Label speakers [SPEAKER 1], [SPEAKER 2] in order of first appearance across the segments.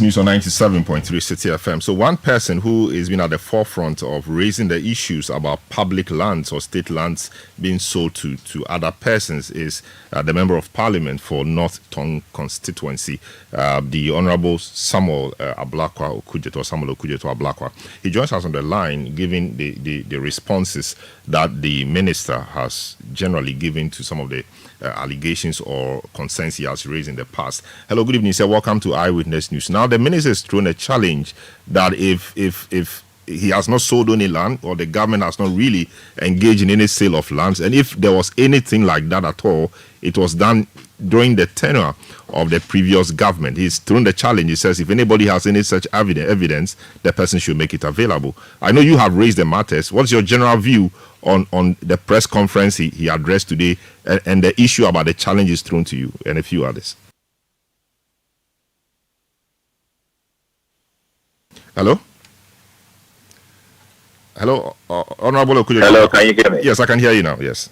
[SPEAKER 1] News on 97.3 Citi FM. So one person who has been at the forefront of raising the issues about public lands or state lands being sold to other persons is the Member of Parliament for North Tong constituency, the Honourable Samuel Ablakwa Okujeto, or Samuel Okujeto Ablakwa. He joins us on the line, giving the responses that the minister has generally given to some of the allegations or concerns he has raised in the past. Hello, good evening, sir. Welcome to Eyewitness News. Now, the minister has thrown a challenge that if he has not sold any land, or the government has not really engaged in any sale of lands, and if there was anything like that at all, it was done during the tenure of the previous government. He's thrown the challenge. He says if anybody has any such evidence, the person should make it available. I know you have raised the matters. What's your general view on the press conference he addressed today and the issue about the challenges thrown to you and a few others? Hello? Hello, Honorable Okujeto.
[SPEAKER 2] Hello, can you hear me?
[SPEAKER 1] Yes, I can hear you now, yes.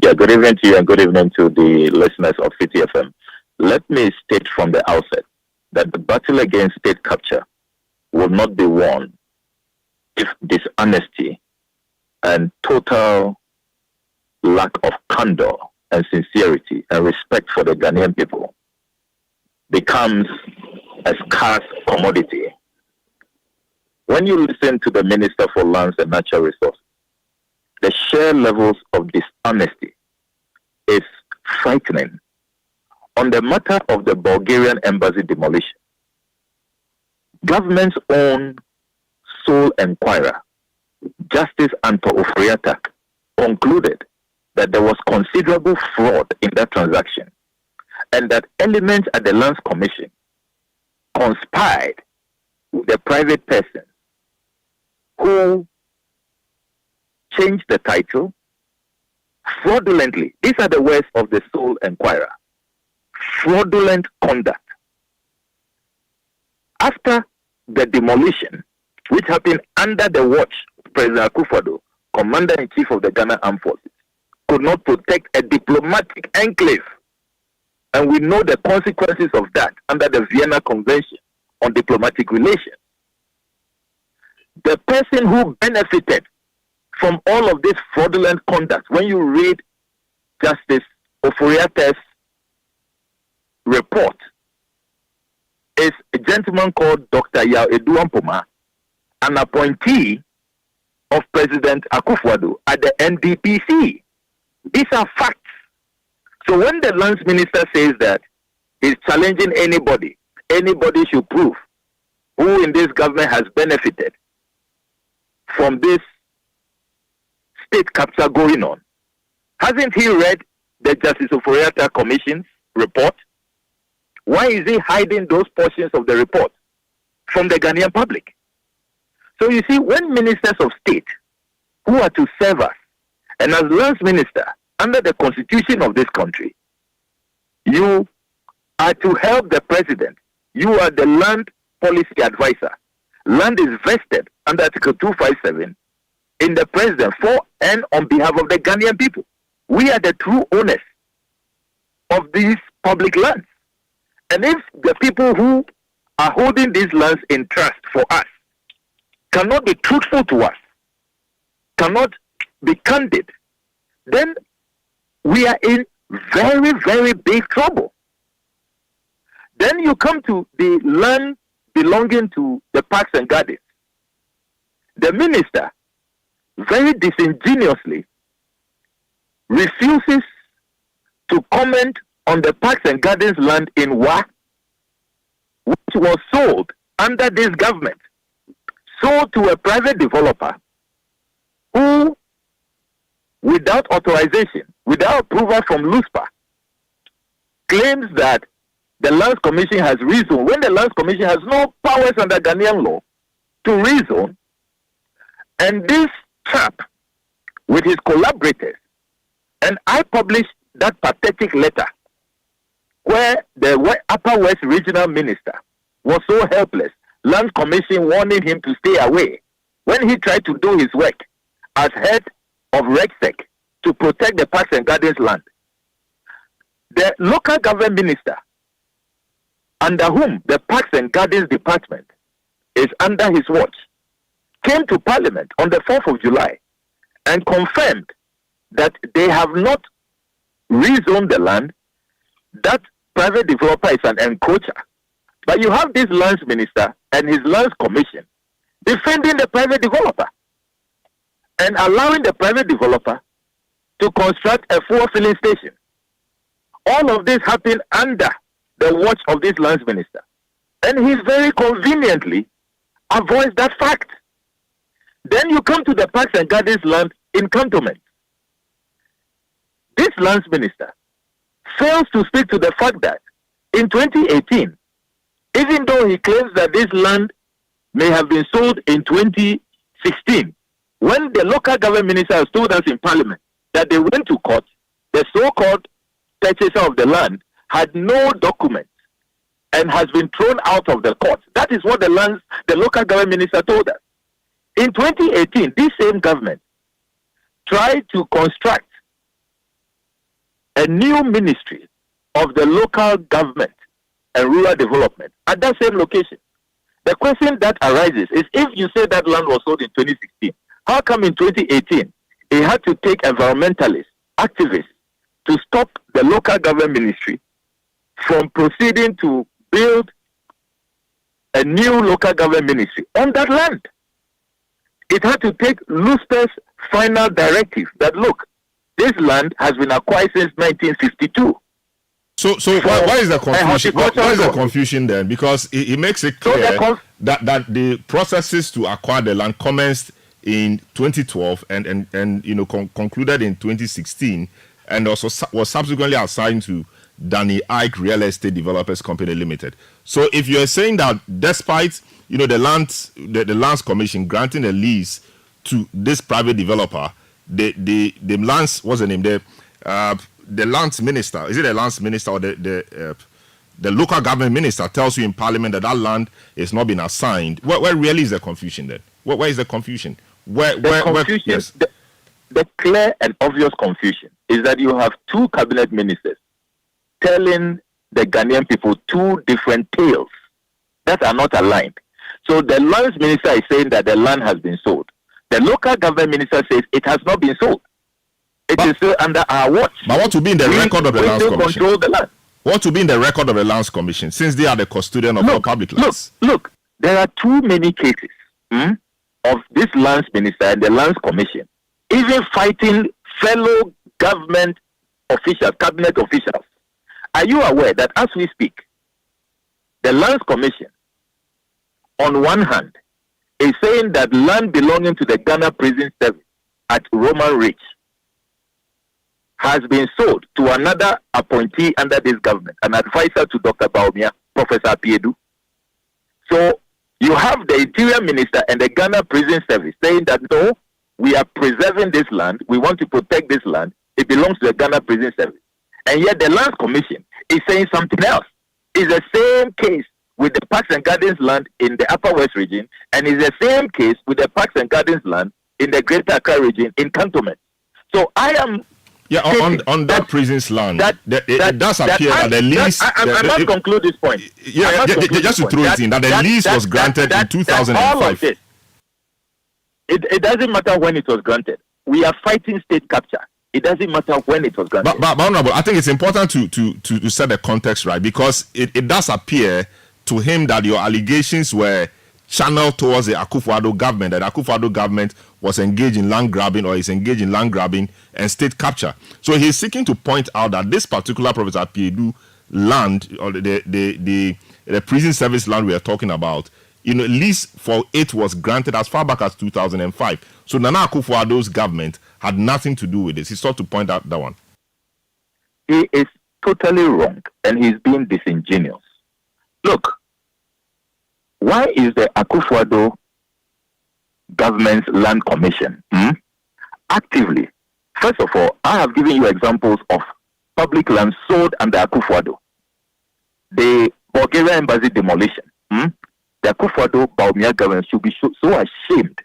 [SPEAKER 2] Yeah, good evening to you and good evening to the listeners of Citi FM. Let me state from the outset that the battle against state capture will not be won if dishonesty and total lack of candor and sincerity and respect for the Ghanaian people becomes a scarce commodity. When you listen to the Minister for Lands and Natural Resources, the sheer levels of dishonesty is frightening. On the matter of the Bulgarian embassy demolition, government's own sole enquirer, Justice Anto Ofriatak, concluded that there was considerable fraud in that transaction and that elements at the Lands Commission conspired with the private person who changed the title fraudulently. These are the words of the sole enquirer. Fraudulent conduct. After the demolition, which happened under the watch of President Akufo-Addo, Commander-in-Chief of the Ghana Armed Forces, could not protect a diplomatic enclave. And we know the consequences of that under the Vienna Convention on Diplomatic Relations. The person who benefited from all of this fraudulent conduct, when you read Justice Oforiate's report, is a gentleman called Dr. Yao Eduampoma, an appointee of President Akufo-Addo at the NDPC. These are facts. So when the lands minister says that he's challenging anybody should prove who in this government has benefited from this state capture going on. Hasn't he read the Justice Oforiata Commission's report? Why is he hiding those portions of the report from the Ghanaian public? So you see, when ministers of state who are to serve us, and as lands minister under the constitution of this country, you are to help the president. You are the land policy advisor. Land is vested under Article 257 in the president for and on behalf of the Ghanaian people. We are the true owners of these public lands. And if the people who are holding these lands in trust for us cannot be truthful to us, cannot be candid, then we are in very, very big trouble. Then you come to the land belonging to the parks and gardens. The minister very disingenuously refuses to comment on the parks and gardens land in Wa, which was sold under this government, sold to a private developer who, without authorization, without approval from LUSPA, claims that the Lands Commission has rezoned when the Lands Commission has no powers under Ghanaian law to rezone. And this chap, with his collaborators, and I published that pathetic letter where the Upper West Regional Minister was so helpless, Lands Commission warning him to stay away when he tried to do his work as head of RegSec to protect the parks and gardens land. The local government minister under whom the Parks and Gardens Department is under his watch, came to Parliament on the 4th of July and confirmed that they have not rezoned the land, that private developer is an encroacher. But you have this lands minister and his lands commission defending the private developer and allowing the private developer to construct a fuel filling station. All of this happened under the watch of this lands minister. And he very conveniently avoids that fact. Then you come to the Parks and Gardens land in cantonment. This lands minister fails to speak to the fact that in 2018, even though he claims that this land may have been sold in 2016, when the local government minister has told us in Parliament that they went to court, the so-called purchaser of the land had no documents and has been thrown out of the court. That is what the local government minister told us. In 2018, this same government tried to construct a new ministry of the local government and rural development at that same location. The question that arises is, if you say that land was sold in 2016, how come in 2018 it had to take environmentalists, activists, to stop the local government ministry from proceeding to build a new local government ministry on that land? It had to take Luster's final directive that, look, this land has been acquired since 1952.
[SPEAKER 1] So why is the confusion? Why is the confusion then? Because it makes it clear that the processes to acquire the land commenced in 2012 and concluded in 2016, and also was subsequently assigned to Danny Ike Real Estate Developers Company Limited. So if you are saying that despite the lands commission granting a lease to this private developer, the lands, what's the name there? The lands minister, is it the lands minister or the local government minister tells you in Parliament that land is not been assigned? Where really is the confusion then? Where is the confusion? Yes.
[SPEAKER 2] The clear and obvious confusion is that you have two cabinet ministers telling the Ghanaian people two different tales that are not aligned. So the lands minister is saying that the land has been sold. The local government minister says it has not been sold. It is still under our watch.
[SPEAKER 1] But what will be in the record of the lands commission?
[SPEAKER 2] Control the land.
[SPEAKER 1] What will be in the record of the lands commission, since they are the custodian of our public lands?
[SPEAKER 2] Look, there are too many cases of this lands minister and the lands commission even fighting fellow government officials, cabinet officials. Are you aware that as we speak, the lands commission, on one hand, is saying that land belonging to the Ghana Prison Service at Roman Ridge has been sold to another appointee under this government, an advisor to Dr. Baumia, Professor Piedu. So you have the Interior Minister and the Ghana Prison Service saying that no, we are preserving this land, we want to protect this land, it belongs to the Ghana Prison Service. And yet the Lands Commission is saying something else. It's the same case with the Parks and Gardens land in the Upper West region, and it's the same case with the Parks and Gardens land in the Greater Accra region in cantonment. So I am...
[SPEAKER 1] Yeah, on that prison's land, it does appear that the lease...
[SPEAKER 2] I must conclude this point.
[SPEAKER 1] Yeah, just to throw it in, that the lease was granted in 2005.
[SPEAKER 2] All of this, it doesn't matter when it was granted. We are fighting state capture. It doesn't matter when it was granted.
[SPEAKER 1] But Honorable, I think it's important to set the context right, because it does appear to him that your allegations were channeled towards the Akufo-Addo government, that Akufo-Addo government was engaged in land grabbing or is engaged in land grabbing and state capture. So he's seeking to point out that this particular Professor Piedu land, or the prison service land we are talking about, lease for it was granted as far back as 2005. So Nana Akufo-Addo's government had nothing to do with this. He sought to point out that one.
[SPEAKER 2] He is totally wrong, and he's being disingenuous. Look, why is the Akufo-Addo government's land commission actively? First of all, I have given you examples of public land sold under Akufo-Addo. The Bulgarian embassy demolition. The Akufo-Addo Baumia government should be so ashamed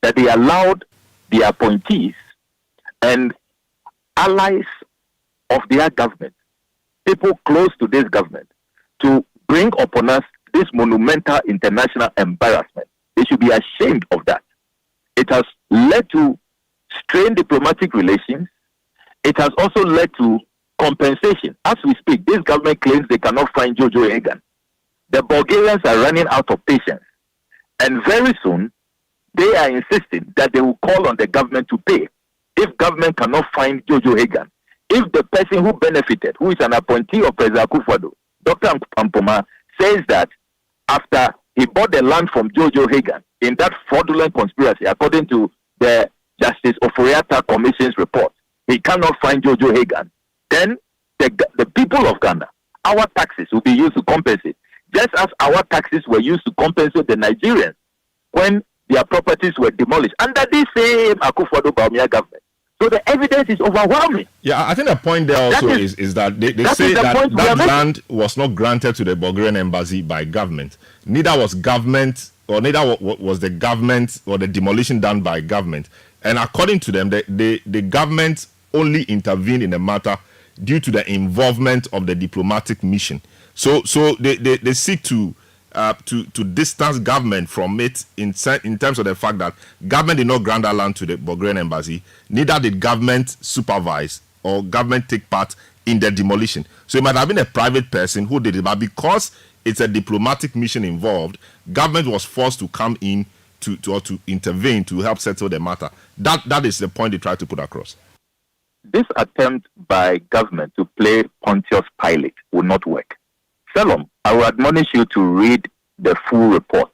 [SPEAKER 2] that they allowed the appointees and allies of their government, people close to this government, to bring upon us this monumental international embarrassment. They should be ashamed of that. It has led to strained diplomatic relations. It has also led to compensation. As we speak, this government claims they cannot find Jojo Hagan. The Bulgarians are running out of patience. And very soon, they are insisting that they will call on the government to pay if government cannot find Jojo Hagan. If the person who benefited, who is an appointee of President Akufo-Addo, Dr. Ampoma, says that after he bought the land from Jojo Hagan in that fraudulent conspiracy, according to the Justice Oforiatta Commission's report, he cannot find Jojo Hagan, then the people of Ghana, our taxes will be used to compensate, just as our taxes were used to compensate the Nigerians when their properties were demolished under this same Akufo-Addo Bawumia government. So the evidence is overwhelming.
[SPEAKER 1] Yeah, I think the point there also is that they say that land was not granted to the Bulgarian embassy by government. Neither was government, or neither was the government or the demolition done by government. And according to them, the government only intervened in the matter due to the involvement of the diplomatic mission. So they seek to distance government from it in terms of the fact that government did not grant that land to the Bulgarian embassy, neither did government supervise or government take part in the demolition. So it might have been a private person who did it, but because it's a diplomatic mission involved, government was forced to come in to intervene to help settle the matter. That is the point they try to put across.
[SPEAKER 2] This attempt by government to play Pontius Pilate will not work. Salom, I will admonish you to read the full report.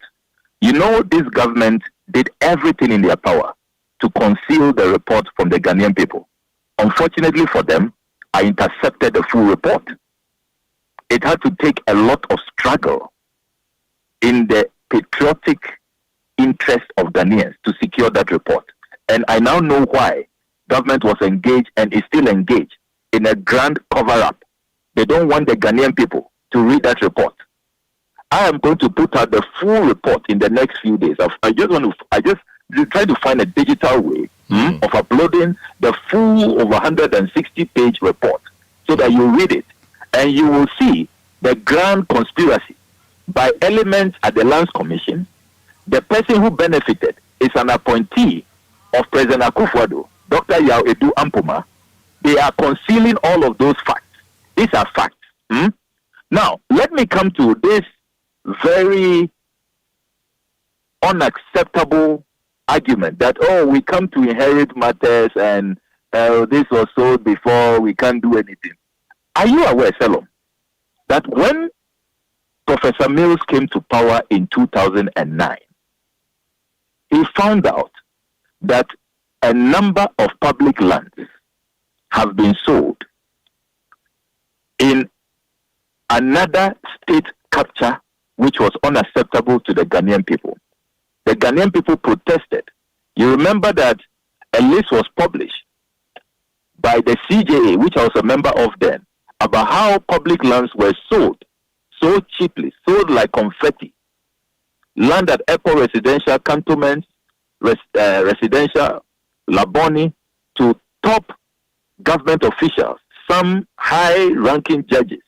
[SPEAKER 2] You know, this government did everything in their power to conceal the report from the Ghanaian people. Unfortunately for them, I intercepted the full report. It had to take a lot of struggle in the patriotic interest of Ghanaians to secure that report. And I now know why government was engaged and is still engaged in a grand cover-up. They don't want the Ghanaian people to read that report. I am going to put out the full report in the next few days. I just try to find a digital way of uploading the full over 160-page report so that you read it and you will see the grand conspiracy by elements at the Lands Commission. The person who benefited is an appointee of President Akufo-Addo, Dr. Yao-Edu Ampoma. They are concealing all of those facts. These are facts. Now, let me come to this very unacceptable argument that, we come to inherit matters and this was sold before, we can't do anything. Are you aware, Salom, that when Professor Mills came to power in 2009, he found out that a number of public lands have been sold in another state capture which was unacceptable to the Ghanaian people. The Ghanaian people protested. You remember that a list was published by the CJA, which I was a member of then, about how public lands were sold so cheaply, sold like confetti. Land at airport residential cantonments, residential Laboni, to top government officials, some high-ranking judges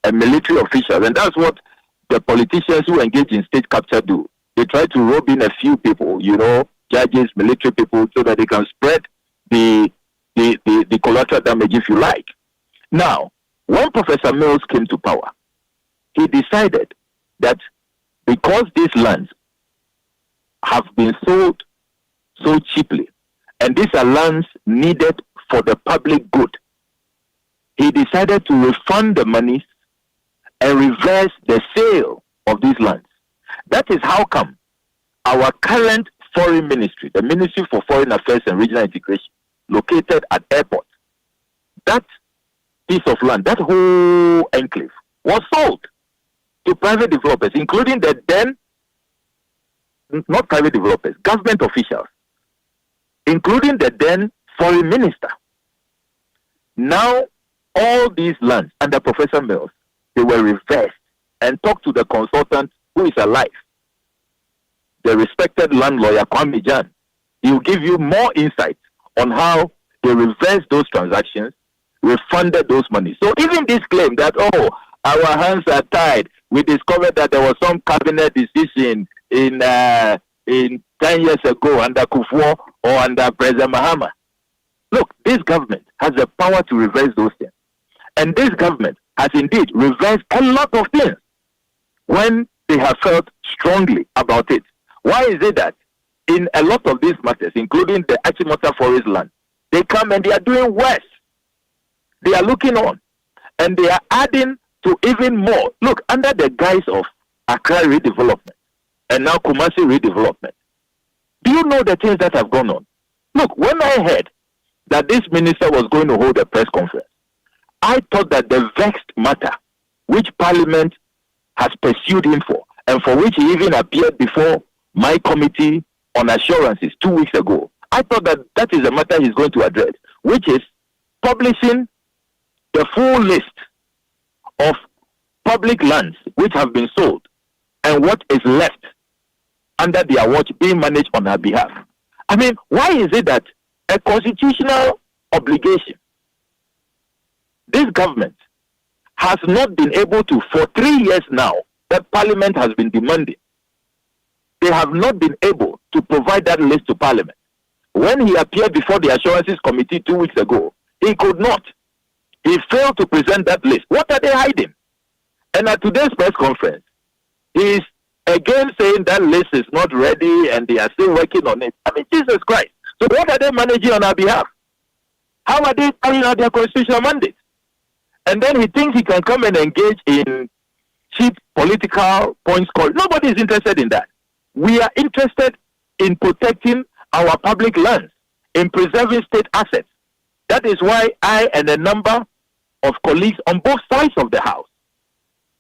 [SPEAKER 2] and military officials. And that's what the politicians who engage in state capture do. They try to rope in a few people, judges, military people, so that they can spread the collateral damage, if you like. Now, when Professor Mills came to power, he decided that because these lands have been sold so cheaply, and these are lands needed for the public good, he decided to refund the monies and reverse the sale of these lands. That is how come our current foreign ministry, the Ministry for Foreign Affairs and Regional Integration, located at airport, that piece of land, that whole enclave, was sold to private developers, including the then, not private developers, government officials, including the then foreign minister. Now, all these lands under Professor Mills, they were reversed, and talk to the consultant who is alive, the respected land lawyer Kwame Jan. He will give you more insight on how they reversed those transactions, refunded those money. So even this claim that, Our hands are tied. We discovered that there was some cabinet decision in 10 years ago under Kufuor or under President Mahama. Look, this government has the power to reverse those things. And this government has indeed reversed a lot of things when they have felt strongly about it. Why is it that in a lot of these matters, including the Achimota Forest land, they come and they are doing worse? They are looking on and they are adding to even more. Look, under the guise of Accra redevelopment and now Kumasi redevelopment, do you know the things that have gone on? Look, when I heard that this minister was going to hold a press conference, I thought that the vexed matter which Parliament has pursued him for, and for which he even appeared before my committee on assurances 2 weeks ago, I thought that that is a matter he's going to address, which is publishing the full list of public lands which have been sold and what is left under their watch being managed on our behalf. I mean, why is it that a constitutional obligation this government has not been able to, for 3 years now, that Parliament has been demanding, they have not been able to provide that list to Parliament? When he appeared before the Assurances Committee 2 weeks ago, he could not. He failed to present that list. What are they hiding? And at today's press conference, he is again saying that list is not ready and they are still working on it. I mean, Jesus Christ. So what are they managing on our behalf? How are they carrying out their constitutional mandate? And then he thinks he can come and engage in cheap political point scoring. Nobody is interested in that. We are interested in protecting our public lands, in preserving state assets. That is why I and a number of colleagues on both sides of the House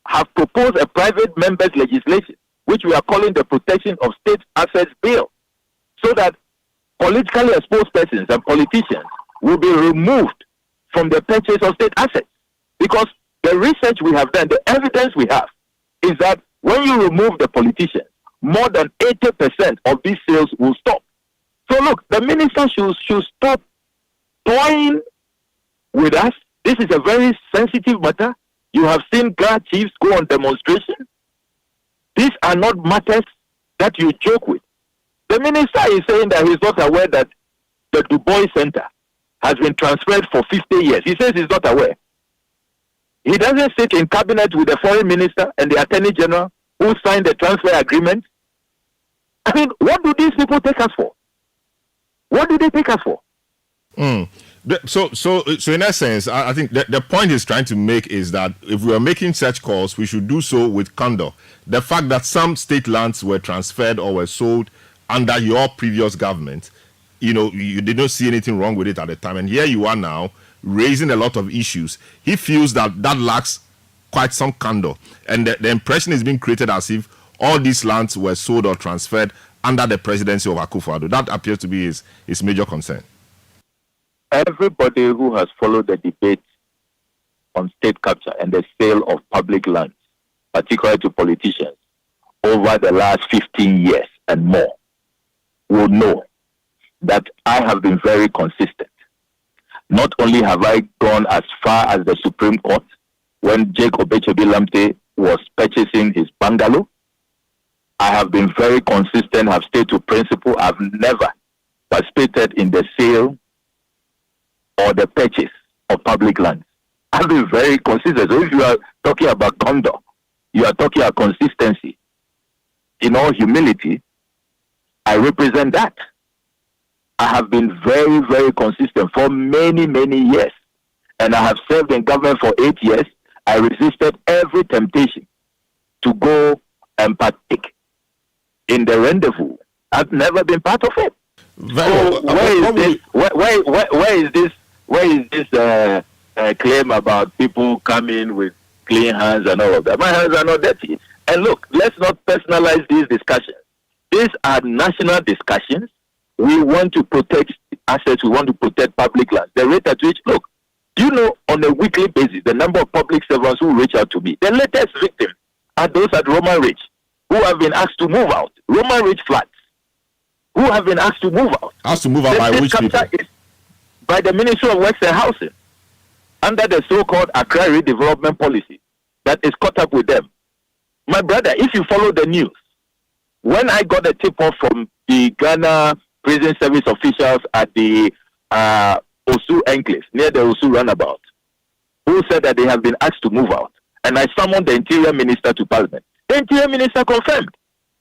[SPEAKER 2] have proposed a private members' legislation, which we are calling the Protection of State Assets Bill, so that politically exposed persons and politicians will be removed from the purchase of state assets. Because the research we have done, the evidence we have, is that when you remove the politicians, more than 80% of these sales will stop. So look, the minister should stop toying with us. This is a very sensitive matter. You have seen guard chiefs go on demonstration. These are not matters that you joke with. The minister is saying that he's not aware that the Du Bois Center has been transferred for 50 years. He says he's not aware. He doesn't sit in cabinet with the foreign minister and the attorney general who signed the transfer agreement. I mean, what do these people take us for? What do they take us for?
[SPEAKER 1] So in essence, I think the point he's trying to make is that if we are making such calls, we should do so with candor. The fact that some state lands were transferred or were sold under your previous government, you did not see anything wrong with it at the time. And here you are now raising a lot of issues. He feels that lacks quite some candor. And the impression is being created as if all these lands were sold or transferred under the presidency of Akufo-Addo. That appears to be his major concern.
[SPEAKER 2] Everybody who has followed the debate on state capture and the sale of public lands, particularly to politicians, over the last 15 years and more, will know that I have been very consistent. Not only have I gone as far as the Supreme Court when Jake Obechobi-Lamte was purchasing his bungalow, I have been very consistent, have stayed to principle. I've never participated in the sale or the purchase of public lands. I've been very consistent. So if you are talking about conduct, you are talking about consistency. In all humility, I represent that. I have been very, very consistent for many, many years. And I have served in government for 8 years. I resisted every temptation to go and partake in the rendezvous. I've never been part of it. So where is this claim about people coming with clean hands and all of that? My hands are not dirty. And look, let's not personalize these discussions. These are national discussions. We want to protect assets. We want to protect public lands. The rate at which, look, on a weekly basis, the number of public servants who reach out to me, the latest victims are those at Roman Ridge who have been asked to move out. Roman Ridge flats, who have been asked to move out.
[SPEAKER 1] Asked to move out by which people?
[SPEAKER 2] By the Ministry of Works and Housing, under the so-called Accra redevelopment policy. that is caught up with them. My brother, if you follow the news, when I got a tip-off from the Ghana prison service officials at the Osu Enclave, near the Osu runabout, who said that they have been asked to move out, and I summoned the Interior Minister to Parliament. The Interior Minister confirmed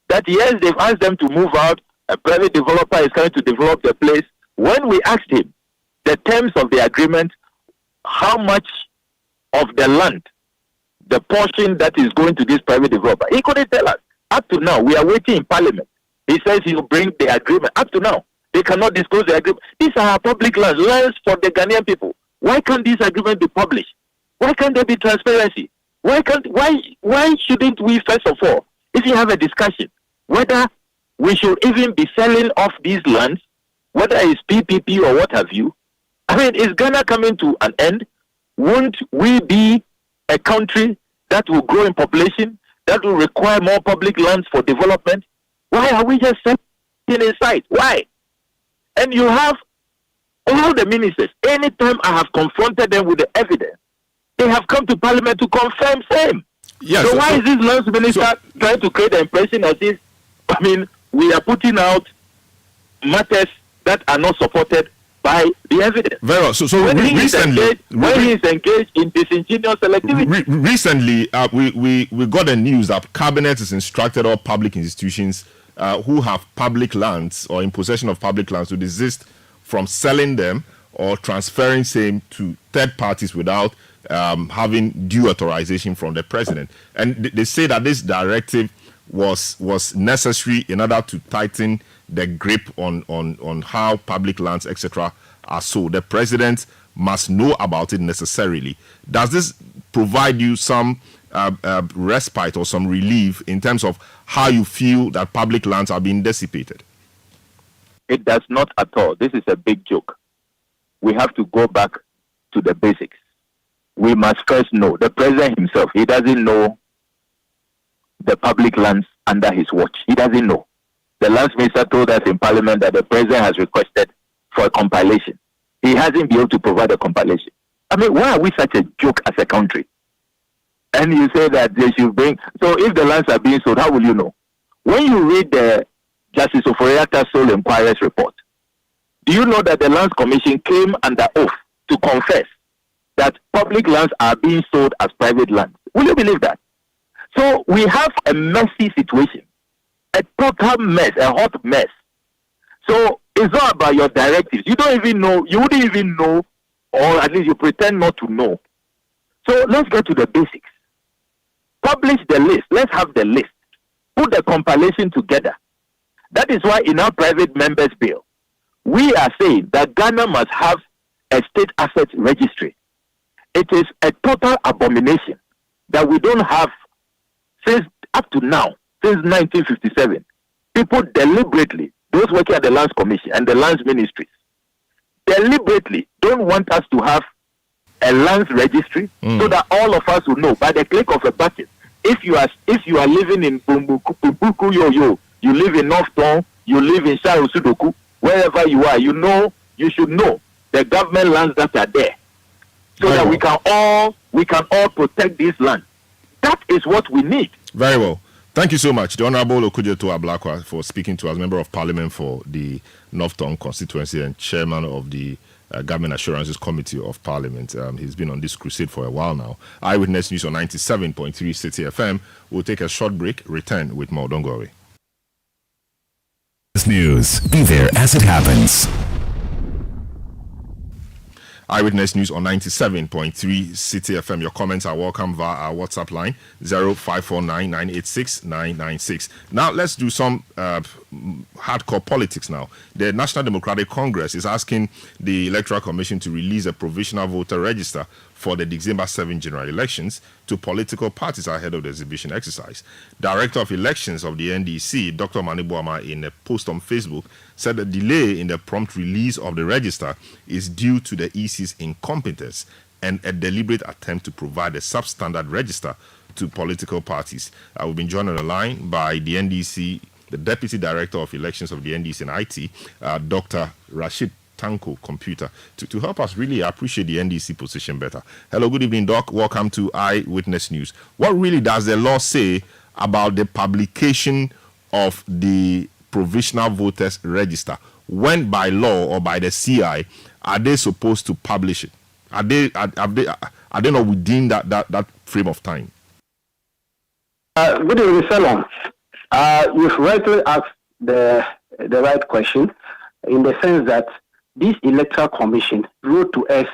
[SPEAKER 2] that yes, they've asked them to move out. A private developer is coming to develop the place. When we asked him the terms of the agreement, how much of the land, the portion that is going to this private developer, he couldn't tell us. Up to now, we are waiting in Parliament. He says he will bring the agreement. Up to now, they cannot disclose the agreement. These are public lands for the Ghanaian people. Why can't this agreement be published? Why can't there be transparency? Why shouldn't we, first of all, if you have a discussion, whether we should even be selling off these lands, whether it's PPP or what have you? I mean, is Ghana coming to an end? Won't we be a country that will grow in population, that will require more public lands for development? Why are we just selling inside? Why? And you have all the ministers. Anytime I have confronted them with the evidence, they have come to Parliament to confirm same.
[SPEAKER 1] Yes,
[SPEAKER 2] so why is this lands minister trying to create the impression as if, I mean, we are putting out matters that are not supported by the evidence?
[SPEAKER 1] Very well. So
[SPEAKER 2] when
[SPEAKER 1] recently,
[SPEAKER 2] he is engaged in disingenuous selectivity.
[SPEAKER 1] Recently, we got the news that Cabinet has instructed all public institutions who have public lands or in possession of public lands to desist from selling them or transferring same to third parties without having due authorization from the president. And they say that this directive was necessary in order to tighten the grip on how public lands, etc., are sold. The president must know about it necessarily. Does this provide you some respite or some relief in terms of how you feel that public lands are being dissipated?
[SPEAKER 2] It does not at all. This is a big joke. We have to go back to the basics. We must first know. The president himself, he doesn't know the public lands under his watch. He doesn't know. The lands minister told us in Parliament that the president has requested for a compilation. He hasn't been able to provide a compilation. I mean, why are we such a joke as a country? And you say that they should bring... So if the lands are being sold, how will you know? When you read the Justice Oforiatta's Sole Inquiry's report, do you know that the Lands Commission came under oath to confess that public lands are being sold as private lands? Will you believe that? So we have a messy situation, a total mess, a hot mess. So it's not about your directives. You don't even know, you wouldn't even know, or at least you pretend not to know. So let's get to the basics. Publish the list. Let's have the list. Put the compilation together. That is why in our private members bill, we are saying that Ghana must have a state assets registry. It is a total abomination that we don't have since up to now, since 1957. People deliberately, those working at the Lands Commission and the Lands Ministries, deliberately don't want us to have a lands registry so that all of us will know by the click of a button. If you are living in Bumbuku Yo, you live in North Town, you live in Shao Sudoku, wherever you are, you should know the government lands that are there, so that we can all protect these lands. That is what we need.
[SPEAKER 1] Very well. Thank you so much, the Honorable Okujeto Ablakwa, for speaking to us, Member of Parliament for the North Town constituency and Chairman of the Government Assurances Committee of Parliament. He's been on this crusade for a while now. Eyewitness News on 97.3 Citi FM. We'll take a short break, return with more. Don't go away.
[SPEAKER 3] News. Be there as it happens.
[SPEAKER 1] Eyewitness News on 97.3 Citi FM. Your comments are welcome via our WhatsApp line 0549 986 996. Now let's do some hardcore politics now. The National Democratic Congress is asking the Electoral Commission to release a provisional voter register for the December 7 general elections to political parties ahead of the exhibition exercise. Director of Elections of the NDC, Dr. Manibuama, in a post on Facebook, said the delay in the prompt release of the register is due to the EC's incompetence and a deliberate attempt to provide a substandard register to political parties. We've been joined on the line by the NDC, the Deputy Director of Elections of the NDC and IT, Dr. Rashid Tanko Computer to help us really appreciate the NDC position better. Hello, good evening, Doc. Welcome to Eyewitness News. What really does the law say about the publication of the provisional voters register? When by law or by the CI are they supposed to publish it? Are they not within that frame of time?
[SPEAKER 4] Good evening, Salon. You've rightly asked the right question, in the sense that this Electoral Commission wrote to us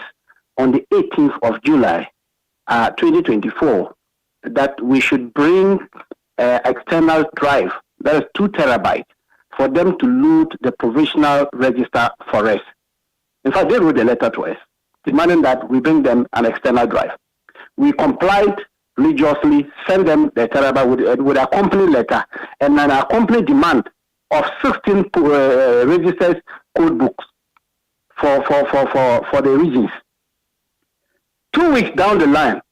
[SPEAKER 4] on the 18th of July, 2024, that we should bring external drive, that is 2 terabytes, for them to load the provisional register for us. In fact, they wrote a letter to us demanding that we bring them an external drive. We complied religiously, sent them the terabyte with a company letter and an accompanying demand of 16 registered code books for the regions. 2 weeks down the line,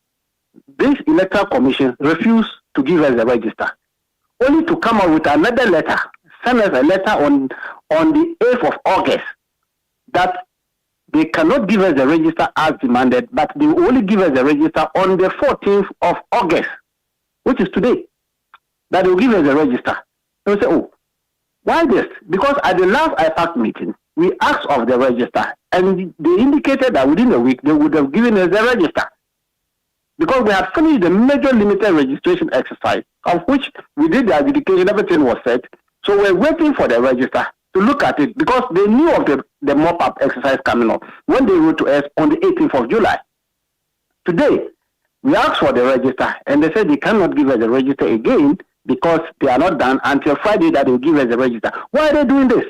[SPEAKER 4] this Electoral Commission refused to give us the register, only to come out with another letter, send us a letter on the 8th of August that they cannot give us the register as demanded, but they will only give us the register on the 14th of August, which is today, that they will give us the register. And we say, oh, why this? Because at the last IPAC meeting, we asked of the register, and they indicated that within a week, they would have given us the register. Because we had finished the major limited registration exercise, of which we did the adjudication, everything was set. So we're waiting for the register to look at it, because they knew of the mop-up exercise coming up when they wrote to us on the 18th of July. Today, we asked for the register, and they said they cannot give us the register again because they are not done until Friday that they will give us the register. Why are they doing this?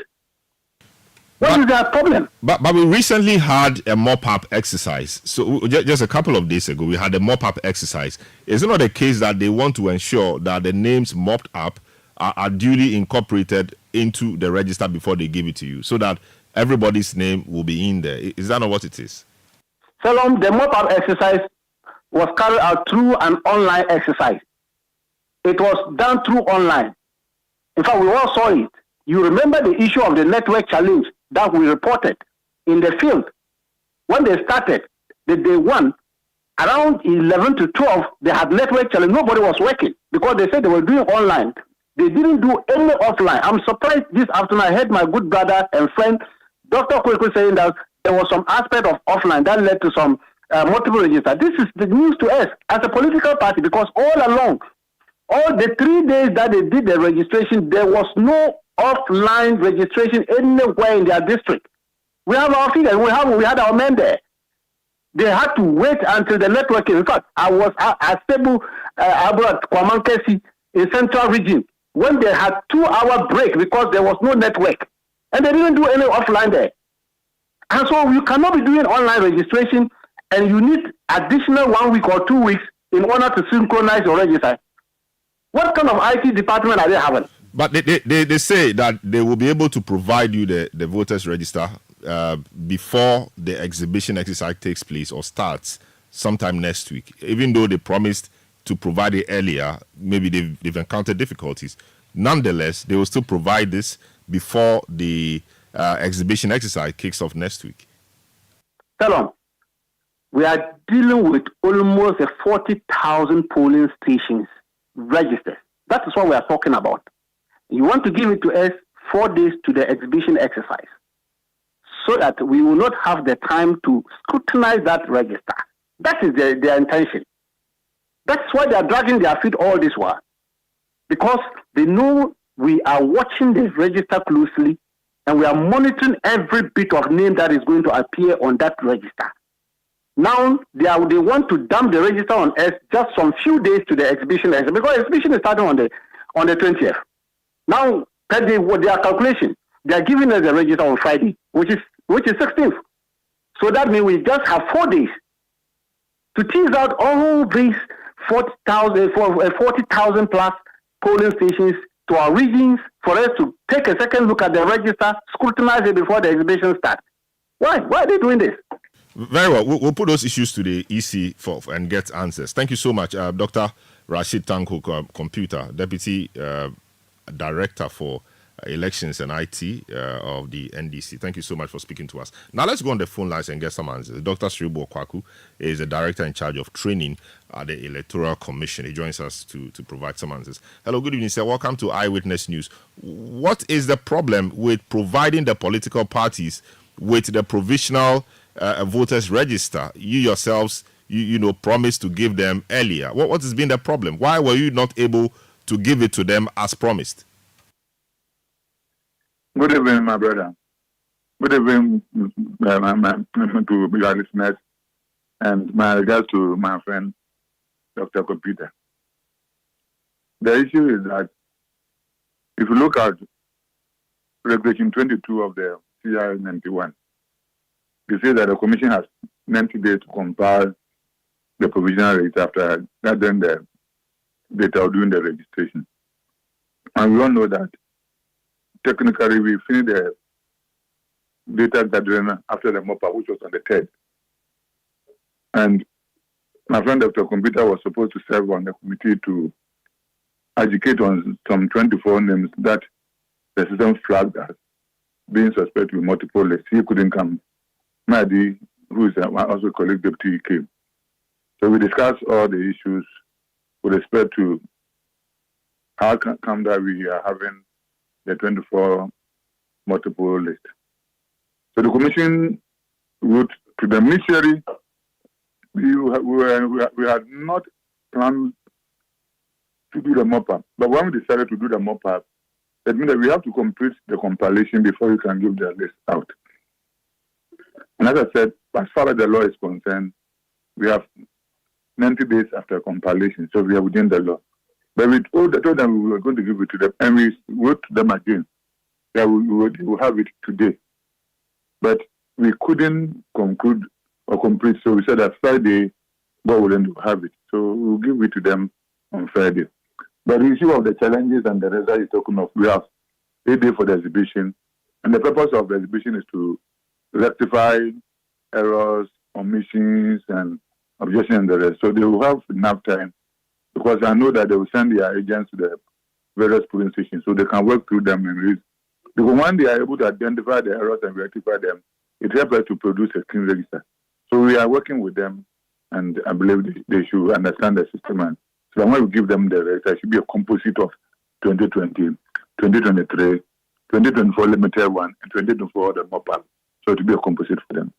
[SPEAKER 4] What is their problem?
[SPEAKER 1] But we recently had a mop-up exercise. So just a couple of days ago, we had a mop-up exercise. Is it not the case that they want to ensure that the names mopped up are duly incorporated into the register before they give it to you, so that everybody's name will be in there? Is that not what it is?
[SPEAKER 4] Salom, the mop-up exercise was carried out through an online exercise. It was done through online. In fact, we all saw it. You remember the issue of the network challenge that we reported in the field. When they started, the day one, around 11 to 12, they had network challenge. Nobody was working because they said they were doing online. They didn't do any offline. I'm surprised this afternoon I heard my good brother and friend, Dr. Kweku, saying that there was some aspect of offline that led to some multiple registers. This is the news to us as a political party, because all along, all the 3 days that they did the registration, there was no offline registration anywhere in their district. We have our figures. We had our men there. They had to wait until the networking. In fact, I was at Cebu, about Kwamankesi in Central Region, when they had 2-hour break because there was no network. And they didn't do any offline there. And so you cannot be doing online registration, and you need additional 1 week or 2 weeks in order to synchronize your register. What kind of IT department are they having?
[SPEAKER 1] But they say that they will be able to provide you the voters register before the exhibition exercise takes place or starts sometime next week. Even though they promised to provide it earlier, maybe they've encountered difficulties. Nonetheless, they will still provide this before the exhibition exercise kicks off next week.
[SPEAKER 4] Salom, we are dealing with almost 40,000 polling stations registered. That is what we are talking about. You want to give it to us 4 days to the exhibition exercise, so that we will not have the time to scrutinize that register. That is their intention. That's why they are dragging their feet all this while, because they know we are watching the register closely, and we are monitoring every bit of name that is going to appear on that register. Now they want to dump the register on us just some few days to the exhibition, because exhibition is starting on the 20th. Now, per their calculation, they are giving us the register on Friday, which is 16th. So that means we just have 4 days to tease out all these 40,000 plus polling stations to our regions, for us to take a second look at the register, scrutinize it before the exhibition starts. Why? Why are they doing this?
[SPEAKER 1] Very well. We'll put those issues to the EC and get answers. Thank you so much, Dr. Rashid Tanko Computer, Deputy Director for Elections and IT of the NDC. Thank you so much for speaking to us. Now let's go on the phone lines and get some answers. Dr. Sribo Kwaku is the director in charge of training at the Electoral Commission. He joins us to provide some answers. Hello, good evening, sir. Welcome to Eyewitness News. What is the problem with providing the political parties with the provisional voters register? You yourselves, you know, promised to give them earlier. What has been the problem? Why were you not able to give it to them as promised?
[SPEAKER 5] Good evening, my brother. Good evening to your listeners, and my regards to my friend, Dr. Computer. The issue is that if you look at Regulation 22 of the CR 91, they say that the Commission has 90 days to compile the provisional rate after gathering the data or doing the registration. And we all know that technically, we finished the data gathering after the MOPA, which was on the 3rd. And my friend Dr. Computer was supposed to serve on the committee to educate on some 24 names that the system flagged as being suspected with multiple lists. He couldn't come. Madi, who is also colleague deputy, came. So we discussed all the issues with respect to how come that we are having the 24 multiple list. So the commission wrote to the ministry. We had not planned to do the mop-up, but when we decided to do the mop-up, that means that we have to complete the compilation before we can give the list out. And as I said, as far as the law is concerned, we have 90 days after compilation, so we are within the law. But we told them we were going to give it to them, and we wrote to them again that we will have it today. But we couldn't conclude or complete, so we said that Friday, God willing, we'll have it. So we'll give it to them on Friday. But the issue of the challenges and the result you're talking of, we have 8 days for the exhibition, and the purpose of the exhibition is to rectify errors, omissions, and objections and the rest. So they will have enough time, because I know that they will send their agents to the various polling stations so they can work through them and read. Because when they are able to identify the errors and rectify them, it helps us to produce a clean register. So we are working with them, and I believe they should understand the system. And so when we give them the register, it should be a composite of 2020, 2023, 2024 limited one, and 2024 the mop-up. So it will be a composite for them.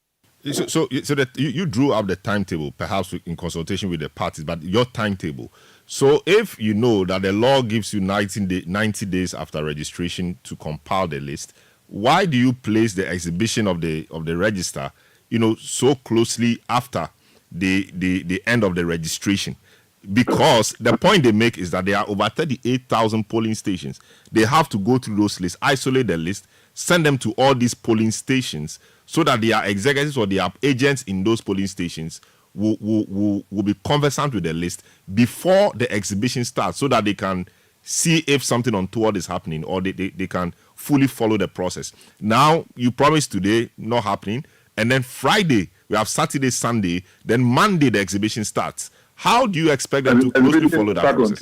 [SPEAKER 1] So that you drew up the timetable, perhaps in consultation with the parties, but your timetable. So if you know that the law gives you 90 days after registration to compile the list, why do you place the exhibition of the register, so closely after the end of the registration? Because the point they make is that there are over 38,000 polling stations. They have to go through those lists, isolate the list, send them to all these polling stations, so that their executives or their agents in those polling stations will be conversant with the list before the exhibition starts, so that they can see if something untoward is happening, or they can fully follow the process. Now, you promised today, not happening, and then Friday, we have Saturday, Sunday, then Monday the exhibition starts. How do you expect them to closely follow that process?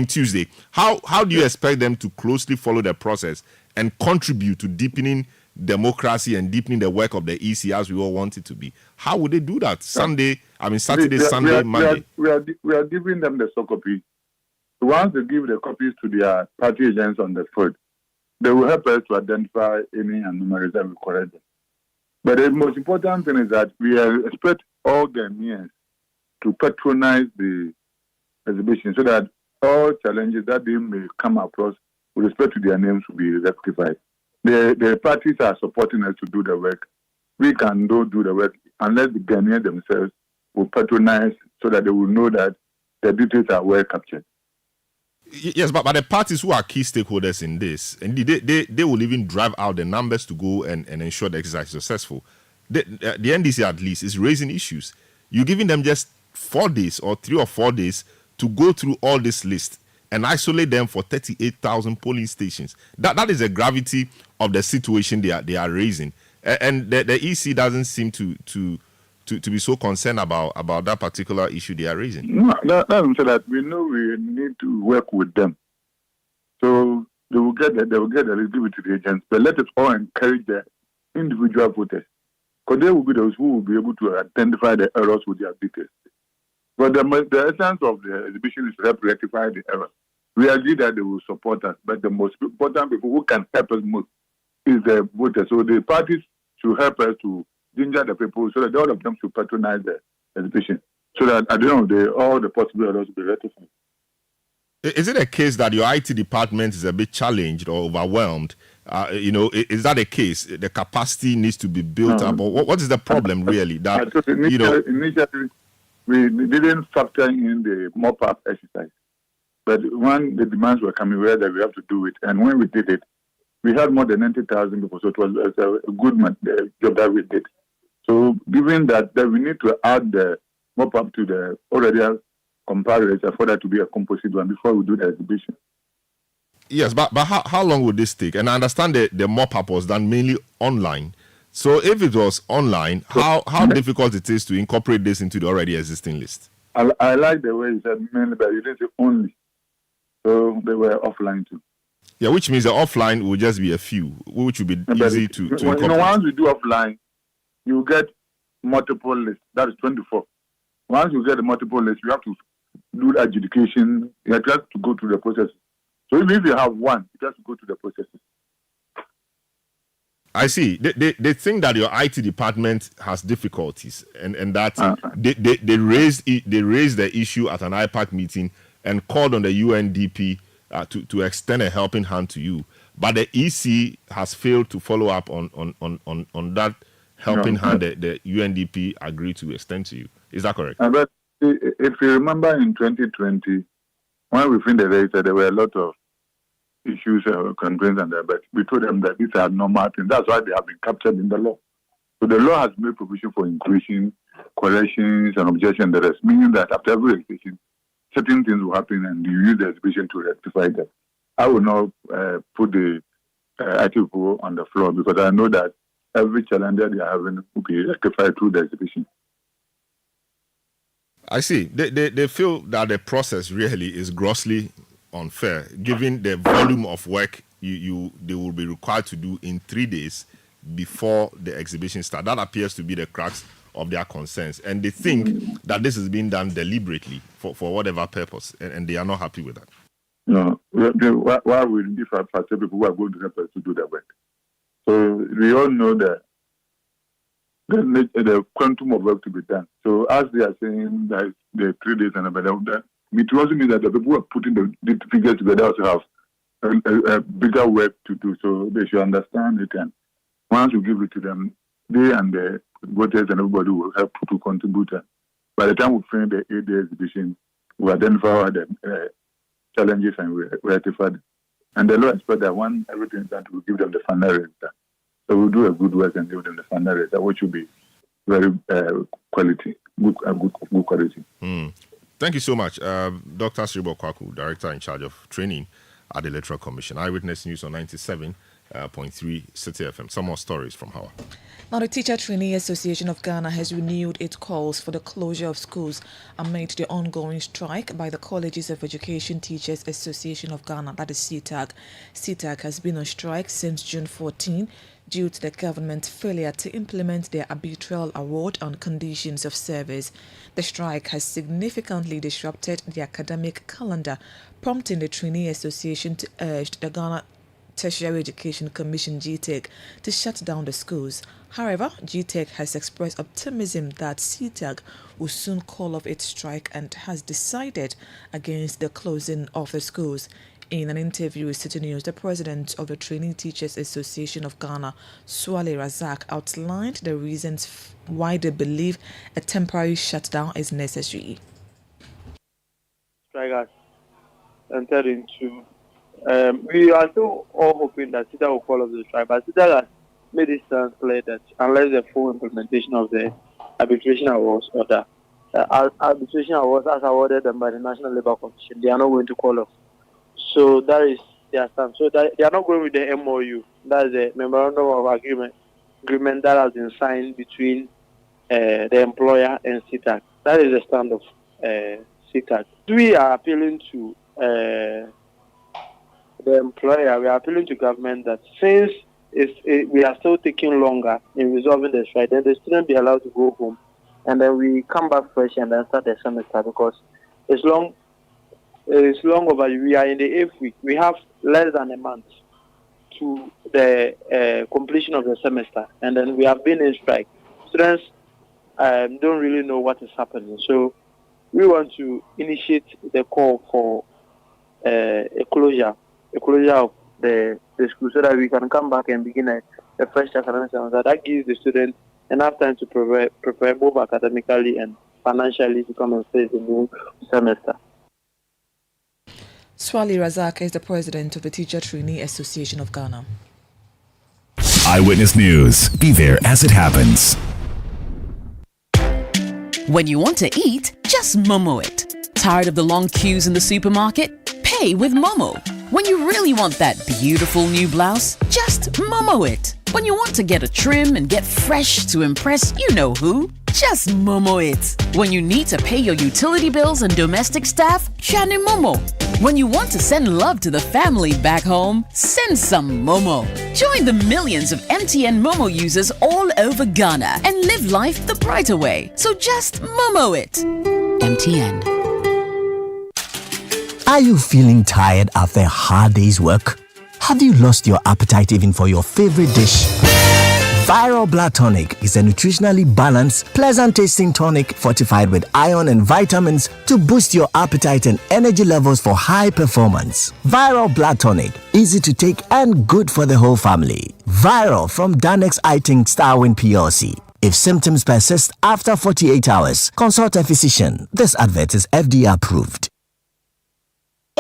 [SPEAKER 1] Tuesday. How do you expect them to closely follow the process and contribute to deepening democracy and deepening the work of the EC as we all want it to be? How would they do that? Saturday, Sunday, Monday.
[SPEAKER 5] We are giving them the soft copy. Once they give the copies to their party agents on the field, they will help us to identify any anomalies that we correct them. But the most important thing is that we expect all Ghanaians to patronize the exhibition, so that all challenges that they may come across with respect to their names will be rectified. The parties are supporting us to do the work. We can do the work unless the Ghanaians themselves will patronize, so that they will know that the details are well captured.
[SPEAKER 1] Yes, but the parties who are key stakeholders in this, and they will even drive out the numbers to go and ensure the exercise is successful. The NDC at least is raising issues. You're giving them just 4 days or 3 or 4 days to go through all this list and isolate them for 38,000 polling stations. That is the gravity of the situation they are raising, and the EC doesn't seem to be so concerned about that particular issue they are raising.
[SPEAKER 5] No, that we know we need to work with them. So they will get the eligibility to the agents. But let us all encourage the individual voters, because they will be those who will be able to identify the errors with their details. But the essence of the exhibition is to help rectify the errors. We agree that they will support us, but the most important people who can help us most is the voters. So the parties should help us to ginger the people so that all of them should patronize the exhibition, so that at the end of the day, all the possible errors will be rectified.
[SPEAKER 1] Is it a case that your IT department is a bit challenged or overwhelmed? Is that a case? The capacity needs to be built up, or what is the problem really? That
[SPEAKER 5] initially, we didn't factor in the mop-up exercise, but when the demands were coming, we had that we have to do it, and when we did it, we had more than 90,000 people, so it was a good job that we did. So, given that we need to add the mop-up to the already comparators for that to be a composite one before we do the exhibition.
[SPEAKER 1] Yes, but how long would this take? And I understand the mop-up was done mainly online. So if it was online, how difficult it is to incorporate this into the already existing list?
[SPEAKER 5] I like the way you said mainly, but you didn't say only. So they were offline too.
[SPEAKER 1] Yeah, which means the offline will just be a few, which will be easy to incorporate.
[SPEAKER 5] Once we do offline, you get multiple lists. That is 24. Once you get the multiple lists, you have to do the adjudication. You have to go through the process. So even if you have one, you have to go through the processes.
[SPEAKER 1] I see. They think that your IT department has difficulties, and that they raised the issue at an IPAC meeting and called on the UNDP to extend a helping hand to you. But the EC has failed to follow up on that helping hand that the UNDP agreed to extend to you. Is that correct?
[SPEAKER 5] But if you remember in 2020, when we finished the data, there were a lot of issues, complaints, and that, but we told them that these are normal things. That's why they have been captured in the law. So the law has made provision for inclusion, corrections, and objection. That is meaning that after every exhibition, certain things will happen, and you use the exhibition to rectify them. I will not put the IT people on the floor because I know that every challenge that they are having will be rectified through the exhibition.
[SPEAKER 1] I see. They feel that the process really is grossly unfair, given the volume of work they will be required to do in 3 days before the exhibition starts. That appears to be the crux of their concerns, and they think that this is being done deliberately for whatever purpose, and they are not happy with that.
[SPEAKER 5] No, why will if I tell people who are going to help us to do the work? So we all know that the quantum of work to be done. So as they are saying that the 3 days and about that, it also means that the people who are putting the figures together also have a bigger work to do. So they should understand it, and once you give it to them, they and the voters and everybody will help to contribute. By the time we finish the 8-day exhibition, we identify the challenges and we rectify them. And the law expects that when everything is done, we'll give them the final result. So we'll do a good work and give them the final result, which will be very quality, good quality.
[SPEAKER 1] Thank you so much. Dr. Sribo Kwaku, Director in charge of training at the Electoral Commission. Eyewitness News on 97.3 Citi FM. Some more stories from Hawa.
[SPEAKER 6] Now, the Teacher Trainee Association of Ghana has renewed its calls for the closure of schools amid the ongoing strike by the Colleges of Education Teachers Association of Ghana, that is CTAG. CTAG has been on strike since June 14 due to the government's failure to implement their arbitral award on conditions of service. The strike has significantly disrupted the academic calendar, prompting the Trainee Association to urge the Ghana Tertiary Education Commission (GTEC) to shut down the schools. However, GTEC has expressed optimism that CTAG will soon call off its strike and has decided against the closing of the schools. In an interview with Citi News, the president of the Trainee Teachers Association of Ghana, Swale Razak, outlined the reasons why they believe a temporary shutdown is necessary.
[SPEAKER 7] Strike has entered into. We are still all hoping that CITA will call off the strike, but CITA has made it sound clear that unless the full implementation of the arbitration awards order, arbitration awards as awarded them by the National Labour Commission, they are not going to call off. So that is their stance. So that they are not going with the MOU. That is the memorandum of agreement that has been signed between the employer and CITA. That is the stand of CITA. We are appealing to the employer, we are appealing to government that since we are still taking longer in resolving the strike, then the students be allowed to go home, and then we come back fresh and then start the semester, because it's long overdue. We are in the 8th week. We have less than a month to the completion of the semester, and then we have been in strike. Students don't really know what is happening, so we want to initiate the call for a closure of the school, so that we can come back and begin a fresh academic semester. That gives the students enough time to prepare both academically and financially to come and face the new semester.
[SPEAKER 6] Swali Razak is the president of the Teacher Trainee Association of Ghana.
[SPEAKER 3] Eyewitness News. Be there as it happens.
[SPEAKER 8] When you want to eat, just Momo it. Tired of the long queues in the supermarket? Pay with Momo. When you really want that beautiful new blouse, just Momo it. When you want to get a trim and get fresh to impress you know who, just Momo it. When you need to pay your utility bills and domestic staff, Shani Momo. When you want to send love to the family back home, send some Momo. Join the millions of MTN Momo users all over Ghana and live life the brighter way. So just Momo it. MTN.
[SPEAKER 9] Are you feeling tired after a hard day's work? Have you lost your appetite even for your favorite dish? Viral Blood Tonic is a nutritionally balanced, pleasant-tasting tonic fortified with iron and vitamins to boost your appetite and energy levels for high performance. Viral Blood Tonic, easy to take and good for the whole family. Viral from Danex Iting Starwin PLC. If symptoms persist after 48 hours, consult a physician. This advert is FDA approved.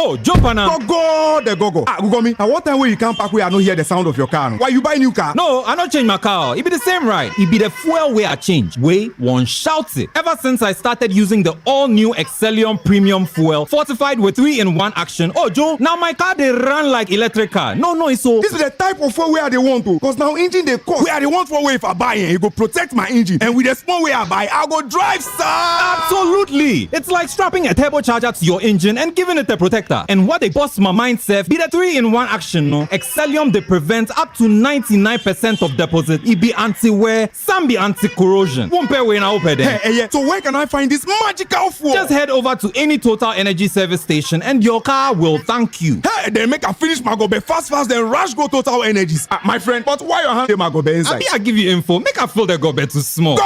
[SPEAKER 10] Oh, jump on now. Go. Gugomi, at what time will you come back where I don't hear the sound of your car? Why you buy new car? No, I don't change my car. It be the same ride. It be the fuel way I change. Way one shouts it. Ever since I started using the all-new Excellium Premium Fuel, fortified with 3-in-1 action. Oh, Joe, now my car they run like electric car. No, it's so. This is the type of fuel where they want to. Because now engine they cost. Where they want for way if I buy it, it go protect my engine. And with the small way I buy, I'll go drive, sir. Absolutely. It's like strapping a turbocharger to your engine and giving it a protector. And what they bust my mindset be the 3-in-1 action, no? Excellium they prevent up to 99% of deposit. It be anti-wear, some be anti-corrosion. Won't pay when I open there. Hey, so where can I find this magical fuel? Just head over to any Total Energy service station and your car will thank you. Hey, then make a finish my gobe fast, then rush go Total Energies. My friend, but why your hand my gobe inside? I give you info. Make a fill the gobe too small. Go.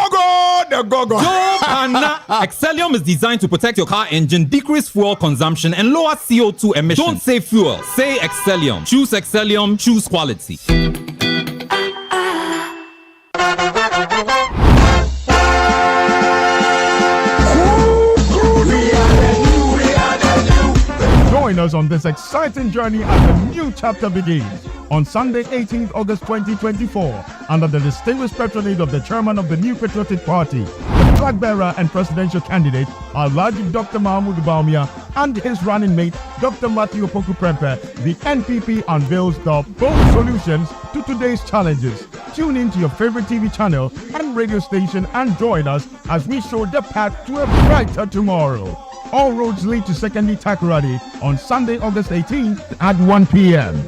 [SPEAKER 10] Excellium is designed to protect your car engine, decrease fuel consumption, and lower CO2 emissions. Don't say fuel, say Excellium. Choose Excellium, choose quality.
[SPEAKER 11] Join us on this exciting journey as a new chapter begins. On Sunday, 18th August 2024, under the distinguished patronage of the chairman of the New Patriotic Party, the flag bearer and presidential candidate, Alhaji Dr. Mahmoud Baumia, and his running mate, Dr. Matthew Opoku Prempeh, the NPP unveils the bold solutions to today's challenges. Tune in to your favorite TV channel and radio station and join us as we show the path to a brighter tomorrow. All roads lead to Secondary Takoradi on Sunday, August 18th at 1 p.m.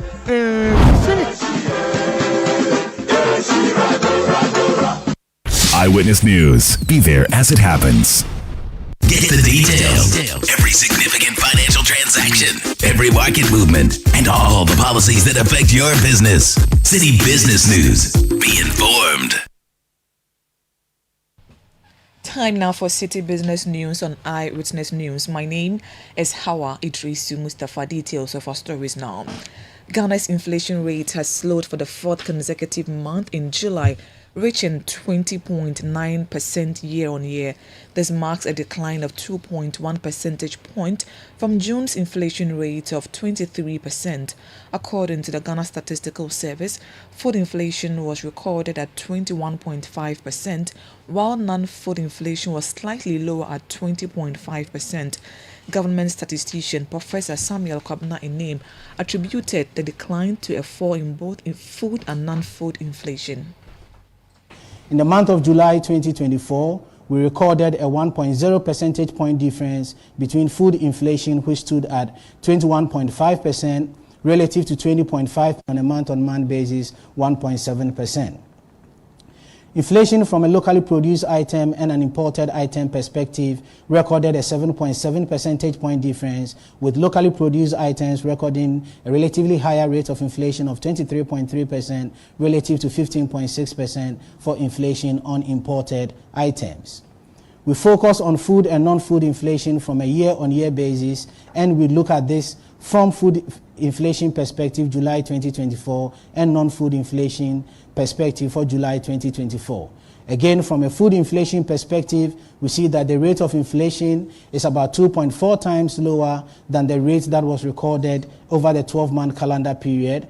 [SPEAKER 3] Eyewitness News. Be there as it happens.
[SPEAKER 12] Get the details. Every significant financial transaction, every market movement, and all the policies that affect your business. City Business News. Be informed.
[SPEAKER 6] Time now for City Business News on Eyewitness News. My name is Hawa Idrisu Mustafa. Details of our stories now. Ghana's inflation rate has slowed for the 4th consecutive month in July, reaching 20.9% year-on-year. This marks a decline of 2.1 percentage point from June's inflation rate of 23%. According to the Ghana Statistical Service, food inflation was recorded at 21.5%, while non-food inflation was slightly lower at 20.5%. Government statistician Professor Samuel Kwabena Enem attributed the decline to a fall in both food and non-food inflation.
[SPEAKER 13] In the month of July 2024, we recorded a 1.0 percentage point difference between food inflation, which stood at 21.5%, relative to 20.5 on a month-on-month basis, 1.7%. Inflation from a locally produced item and an imported item perspective recorded a 7.7 percentage point difference, with locally produced items recording a relatively higher rate of inflation of 23.3% relative to 15.6% for inflation on imported items. We focus on food and non-food inflation from a year-on-year basis, and we look at this from food inflation perspective July 2024 and non-food inflation perspective for July 2024. Again, from a food inflation perspective, we see that the rate of inflation is about 2.4 times lower than the rate that was recorded over the 12-month calendar period.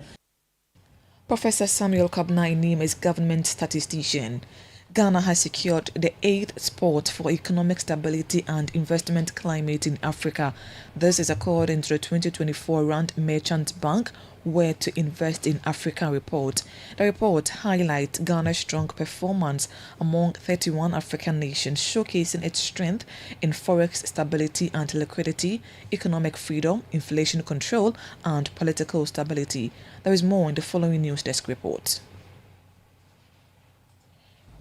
[SPEAKER 6] Professor Samuel Kabna-Inim is government statistician. Ghana has secured the 8th spot for economic stability and investment climate in Africa. This is according to the 2024 Rand Merchant Bank Where to Invest in Africa report. The report highlights Ghana's strong performance among 31 African nations, showcasing its strength in forex stability and liquidity, economic freedom, inflation control, and political stability. There is more in the following News Desk report.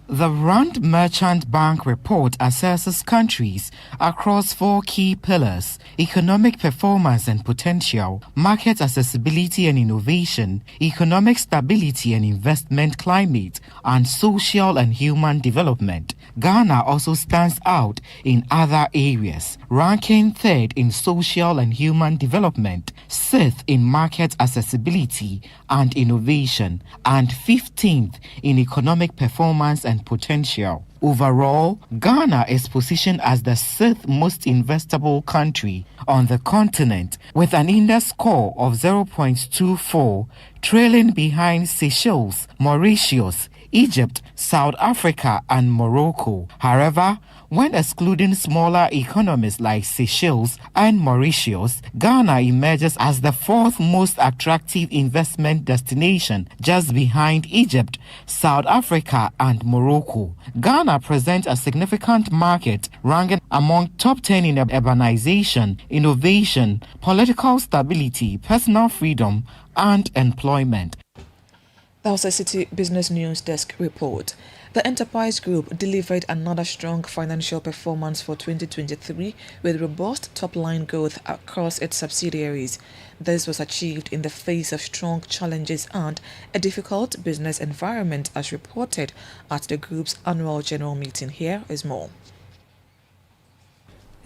[SPEAKER 14] The Rand Merchant Bank report assesses countries across 4 key pillars: economic performance and potential, market accessibility and innovation, economic stability and investment climate, and social and human development. Ghana also stands out in other areas, ranking 3rd in social and human development, 6th in market accessibility and innovation, and 15th in economic performance and potential. Overall, Ghana is positioned as the 6th most investable country on the continent, with an index score of 0.24, trailing behind Seychelles, Mauritius, Egypt, South Africa, and Morocco. However, when excluding smaller economies like Seychelles and Mauritius, Ghana emerges as the 4th most attractive investment destination, just behind Egypt, South Africa, and Morocco. Ghana presents a significant market, ranking among top 10 in urbanization, innovation, political stability, personal freedom, and employment.
[SPEAKER 6] That was a City Business News Desk report. The Enterprise Group delivered another strong financial performance for 2023 with robust top-line growth across its subsidiaries. This was achieved in the face of strong challenges and a difficult business environment, as reported at the group's annual general meeting. Here is more.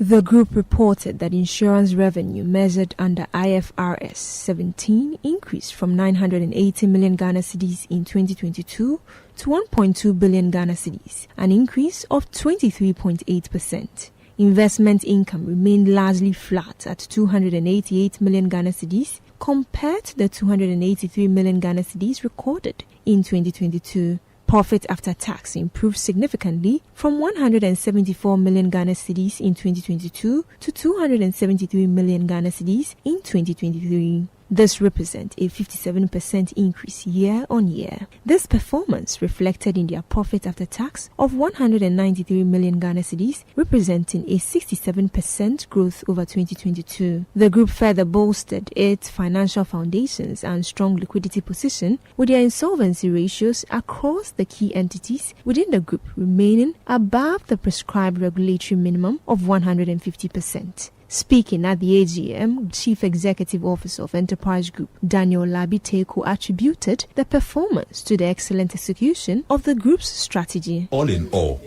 [SPEAKER 15] The group reported that insurance revenue measured under IFRS 17 increased from 980 million Ghana cedis in 2022 to 1.2 billion Ghana cedis, an increase of 23.8%. Investment income remained largely flat at 288 million Ghana cedis compared to the 283 million Ghana cedis recorded in 2022. Profit after tax improved significantly from 174 million Ghana cedis in 2022 to 273 million Ghana cedis in 2023. This represents a 57% increase year on year. This performance reflected in their profit after tax of 193 million Ghana cedis, representing a 67% growth over 2022. The group further bolstered its financial foundations and strong liquidity position, with their insolvency ratios across the key entities within the group remaining above the prescribed regulatory minimum of 150%. Speaking at the AGM, Chief Executive Officer of Enterprise Group, Daniel Labiteko, attributed the performance to the excellent execution of the group's strategy.
[SPEAKER 16] All in all,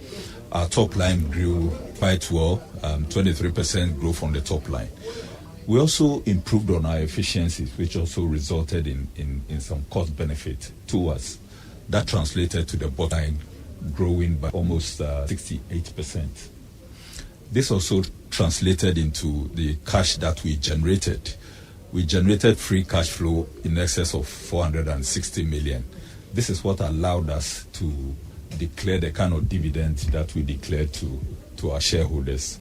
[SPEAKER 16] our top line grew quite well, 23% growth on the top line. We also improved on our efficiencies, which also resulted in some cost benefit to us. That translated to the bottom line growing by almost 68%. This also translated into the cash that we generated. We generated free cash flow in excess of 460 million. This is what allowed us to declare the kind of dividend that we declared to our shareholders.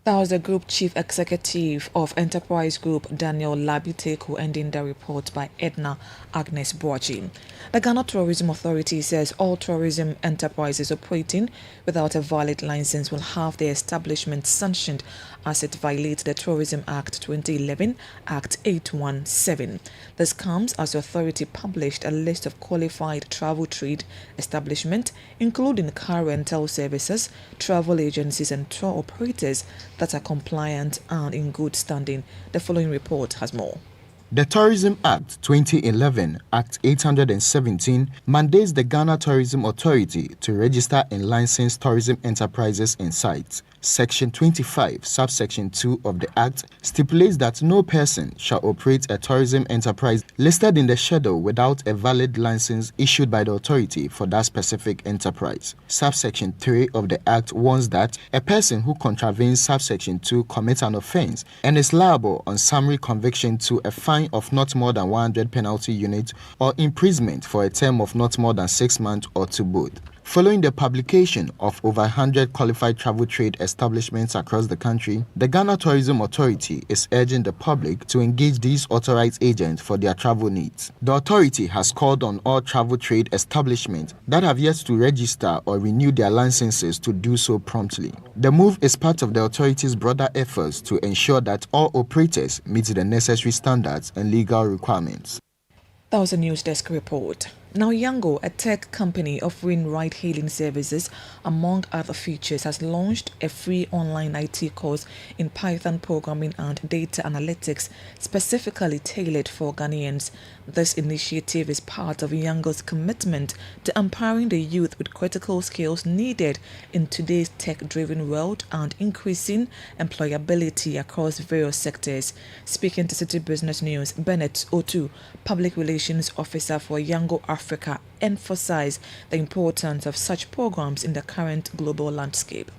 [SPEAKER 6] That was the Group Chief Executive of Enterprise Group, Daniel Labiteko, ending the report by Edna Agnes Boachi. The Ghana Tourism Authority says all tourism enterprises operating without a valid license will have their establishment sanctioned as it violates the Tourism Act 2011, Act 817. This comes as the authority published a list of qualified travel trade establishments, including car rental services, travel agencies and tour operators that are compliant and in good standing. The following report has more.
[SPEAKER 17] The Tourism Act 2011, Act 817, mandates the Ghana Tourism Authority to register and license tourism enterprises and sites. Section 25, subsection 2 of the Act stipulates that no person shall operate a tourism enterprise listed in the schedule without a valid license issued by the authority for that specific enterprise. Subsection 3 of the Act warns that a person who contravenes subsection 2 commits an offence and is liable on summary conviction to a fine of not more than 100 penalty units or imprisonment for a term of not more than 6 months or to both. Following the publication of over 100 qualified travel trade establishments across the country, the Ghana Tourism Authority is urging the public to engage these authorized agents for their travel needs. The authority has called on all travel trade establishments that have yet to register or renew their licenses to do so promptly. The move is part of the authority's broader efforts to ensure that all operators meet the necessary standards and legal requirements.
[SPEAKER 6] That was a News Desk report. Now, Yango, a tech company offering ride-hailing services, among other features, has launched a free online IT course in Python programming and data analytics, specifically tailored for Ghanaians. This initiative is part of Yango's commitment to empowering the youth with critical skills needed in today's tech-driven world and increasing employability across various sectors. Speaking to Citi Business News, Bennett Otu, Public Relations Officer for Yango Africa, emphasized the importance of such programs in the current global landscape.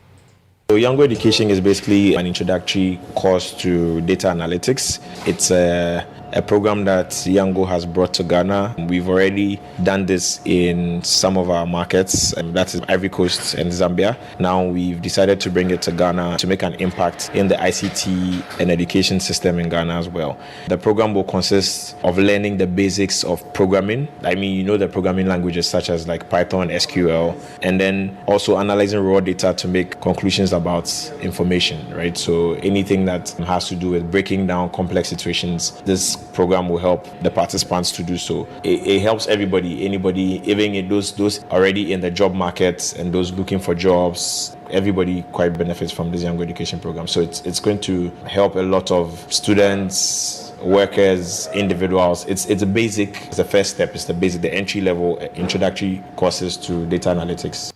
[SPEAKER 18] So Yango Education is basically an introductory course to data analytics. It's a program that Yango has brought to Ghana. We've already done this in some of our markets, and that is Ivory Coast and Zambia. Now we've decided to bring it to Ghana to make an impact in the ICT and education system in Ghana as well. The program will consist of learning the basics of programming. I mean, you know, the programming languages such as like Python, SQL, and then also analyzing raw data to make conclusions about information, right? So anything that has to do with breaking down complex situations, this program will help the participants to do so. It helps everybody, anybody, even those already in the job market and those looking for jobs. Everybody quite benefits from this Yango Education program. So it's going to help a lot of students, workers, individuals. It's a basic, it's the first step, it's the basic, the entry level introductory courses to data analytics.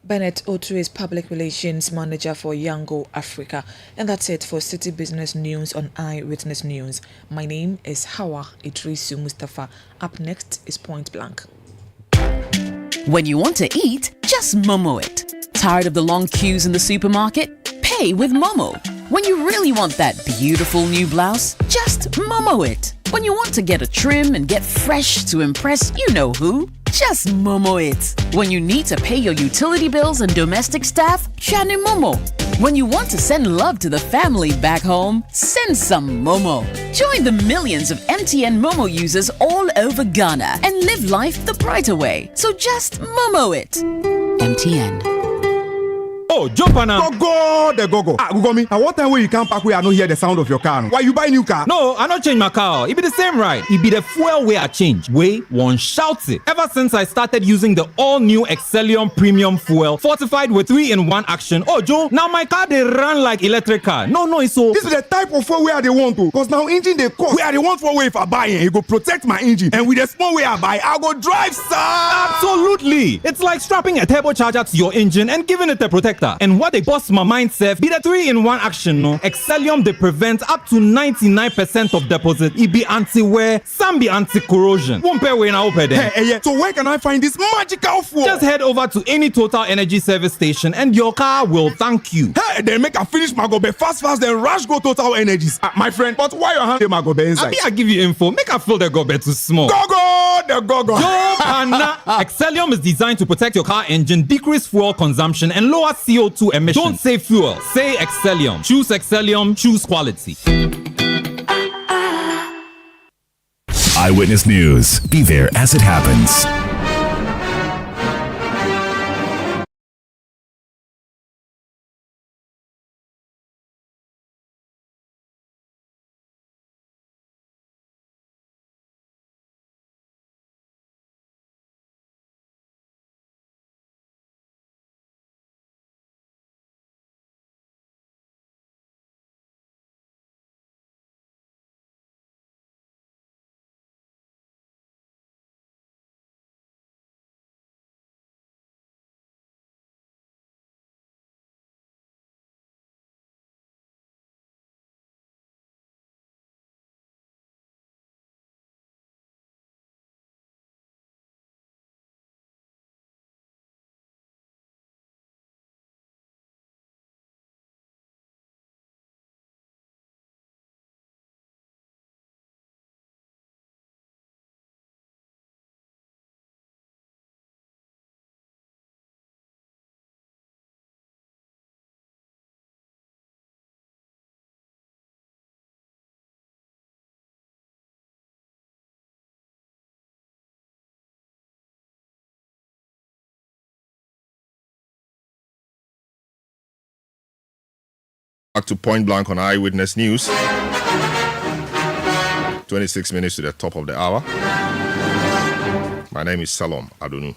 [SPEAKER 6] Bennett Otu is Public Relations Manager for Yango Africa. And that's it for Citi Business News on Eyewitness News. My name is Hawa Idrisu Mustafa. Up next is Point Blank.
[SPEAKER 8] When you want to eat, just Momo it. Tired of the long queues in the supermarket? Pay with Momo. When you really want that beautiful new blouse, just Momo it. When you want to get a trim and get fresh to impress you know who, just Momo it. When you need to pay your utility bills and domestic staff, Shani Momo. When you want to send love to the family back home, send some Momo. Join the millions of MTN Momo users all over Ghana and live life the brighter way. So just Momo it. MTN.
[SPEAKER 10] Oh, jump on now. Go. Google me. What time will you come back where I don't hear the sound of your car? Why you buy new car? No, I don't change my car. It be the same ride. It be the fuel way I change. Way one shouts it. Ever since I started using the all-new Excellium Premium Fuel, fortified with 3-in-1 action. Oh, Joe, now my car they run like electric car. No, it's so.
[SPEAKER 11] This is the type of fuel where they want to. Because now engine they cost. Where they want for way if I buy it, it go protect my engine. And with the small way I buy, I go drive, sir.
[SPEAKER 10] Absolutely. It's like strapping a turbocharger to your engine and giving it a protector. And what they bust my mindset be the 3-in-1 action, no? Excellium they prevent up to 99% of deposit. It be anti-wear, some be anti-corrosion. Won't pay when I open there.
[SPEAKER 11] Hey, so where can I find this magical fuel?
[SPEAKER 10] Just head over to any Total Energy service station and your car will thank you.
[SPEAKER 11] Hey, then make a finish my gobe fast, then rush go Total Energies. My friend, but why your hand my gobe inside?
[SPEAKER 10] I give you info. Make I feel the gobe too small.
[SPEAKER 11] Go.
[SPEAKER 10] Excellium is designed to protect your car engine, decrease fuel consumption, and lower CO2 CO2 emissions. Don't say fuel, say Excellium. Choose Excellium, choose quality.
[SPEAKER 3] Eyewitness News. Be there as it happens.
[SPEAKER 1] Back to Point Blank on Eyewitness News. 26 minutes to the top of the hour. My name is Salom Adonu.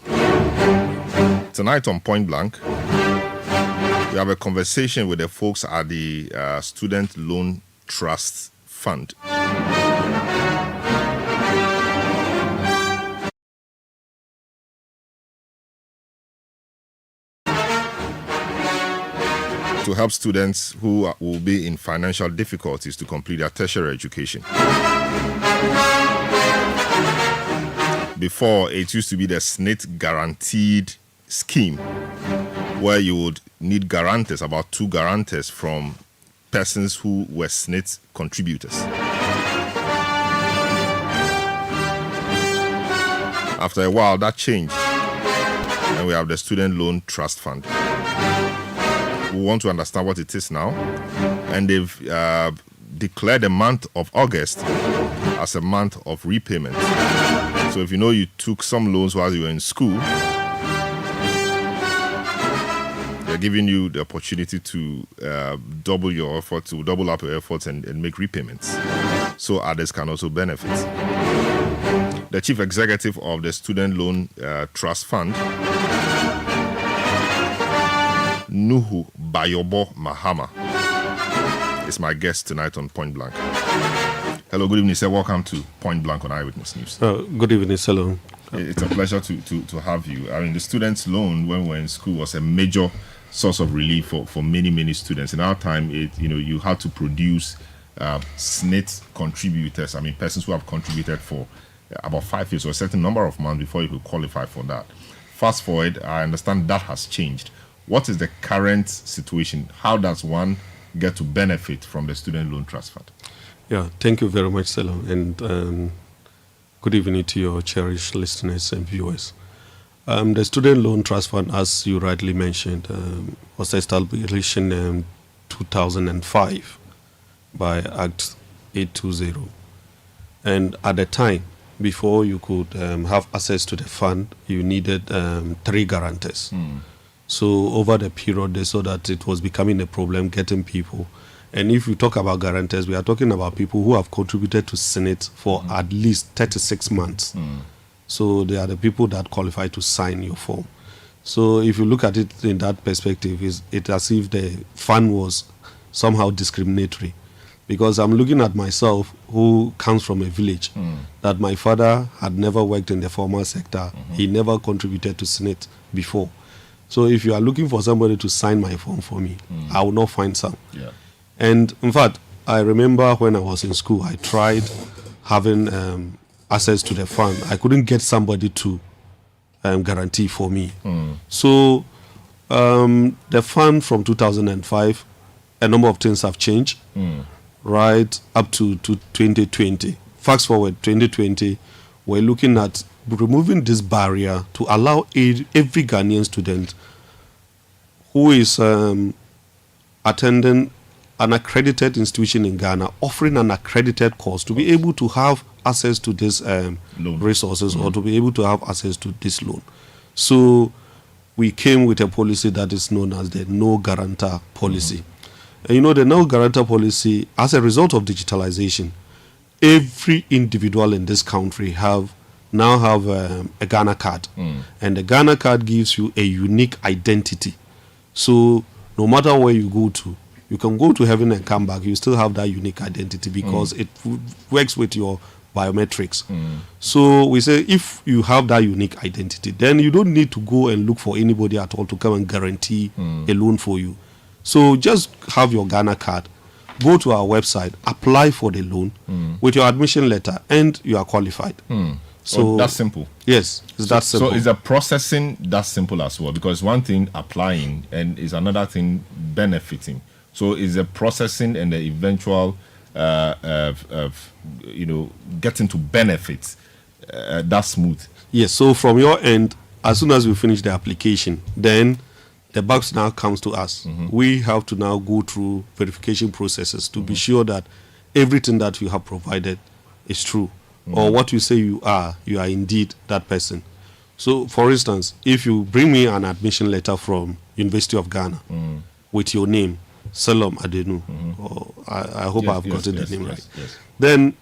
[SPEAKER 1] Tonight on Point Blank, we have a conversation with the folks at the Student Loan Trust Fund. To help students who will be in financial difficulties to complete their tertiary education. Before, it used to be the SNIT guaranteed scheme, where you would need guarantors, about 2 guarantors from persons who were SNIT contributors. After a while, that changed, and we have the Student Loan Trust Fund. We want to understand what it is now, and they've declared the month of August as a month of repayment. So if you know you took some loans while you were in school, they're giving you the opportunity to double your effort, to double up your efforts and make repayments, so others can also benefit. The chief executive of the Student Loan Trust Fund, Nuhu Bayobo Mahama, is my guest tonight on Point Blank. Hello, good evening, sir. Welcome to Point Blank on Eyewitness News.
[SPEAKER 19] Good evening, Salon.
[SPEAKER 1] It's a pleasure to have you. I mean, the students' loan when we were in school was a major source of relief for many students. In our time, you had to produce SNIT contributors. I mean, persons who have contributed for about 5 years or a certain number of months before you could qualify for that. Fast forward, I understand that has changed. What is the current situation? How does one get to benefit from the Student Loan Trust Fund?
[SPEAKER 19] Yeah, thank you very much, Selo, and good evening to your cherished listeners and viewers. The Student Loan Trust Fund, as you rightly mentioned, was established in 2005 by Act 820. And at the time, before you could have access to the fund, you needed 3 guarantors. So over the period, they saw that it was becoming a problem getting people. And if we talk about guarantors, we are talking about people who have contributed to Senate for at least 36 months. So they are the people that qualify to sign your form. So if you look at it in that perspective, it's as if the fund was somehow discriminatory. Because I'm looking at myself, who comes from a village, that my father had never worked in the formal sector. He never contributed to Senate before. So if you are looking for somebody to sign my form for me, I will not find some.
[SPEAKER 1] Yeah.
[SPEAKER 19] And in fact, I remember when I was in school, I tried having access to the fund. I couldn't get somebody to guarantee for me. So the fund from 2005, a number of things have changed, right up to 2020. Fast forward 2020, we're looking at removing this barrier to allow every Ghanaian student who is attending an accredited institution in Ghana, offering an accredited course to be able to have access to these resources or to be able to have access to this loan. So we came with a policy that is known as the no guarantor policy. And you know, the no guarantor policy, as a result of digitalization, every individual in this country now have a Ghana card. And the Ghana card gives you a unique identity. So no matter where you go to, you can go to heaven and come back, you still have that unique identity because it works with your biometrics. So we say if you have that unique identity, then you don't need to go and look for anybody at all to come and guarantee a loan for you. So just have your Ghana card, go to our website, apply for the loan with your admission letter, and you are qualified. So
[SPEAKER 1] that's simple.
[SPEAKER 19] Yes, it's that simple.
[SPEAKER 1] So is the processing that simple as well? Because one thing applying and is another thing benefiting. So is the processing and the eventual, getting to benefits that smooth?
[SPEAKER 19] Yes. So from your end, as soon as we finish the application, then the box now comes to us. We have to now go through verification processes to be sure that everything that you have provided is true, or what you say you are indeed that person. So, for instance, if you bring me an admission letter from University of Ghana with your name, Salom Adenu, or I hope I've gotten the name right. Then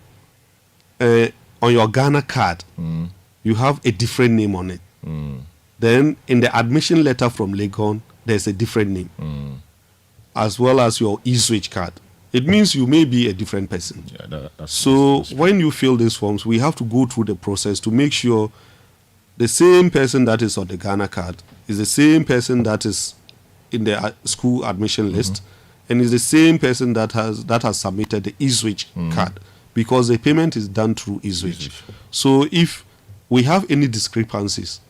[SPEAKER 19] on your Ghana card, you have a different name on it. Then in the admission letter from Legon, there's a different name, as well as your e-switch card. It means you may be a different person. So when you fill these forms, we have to go through the process to make sure the same person that is on the Ghana card is the same person that is in the school admission list, and is the same person that has submitted the e-switch card, because the payment is done through e-switch. So if we have any discrepancies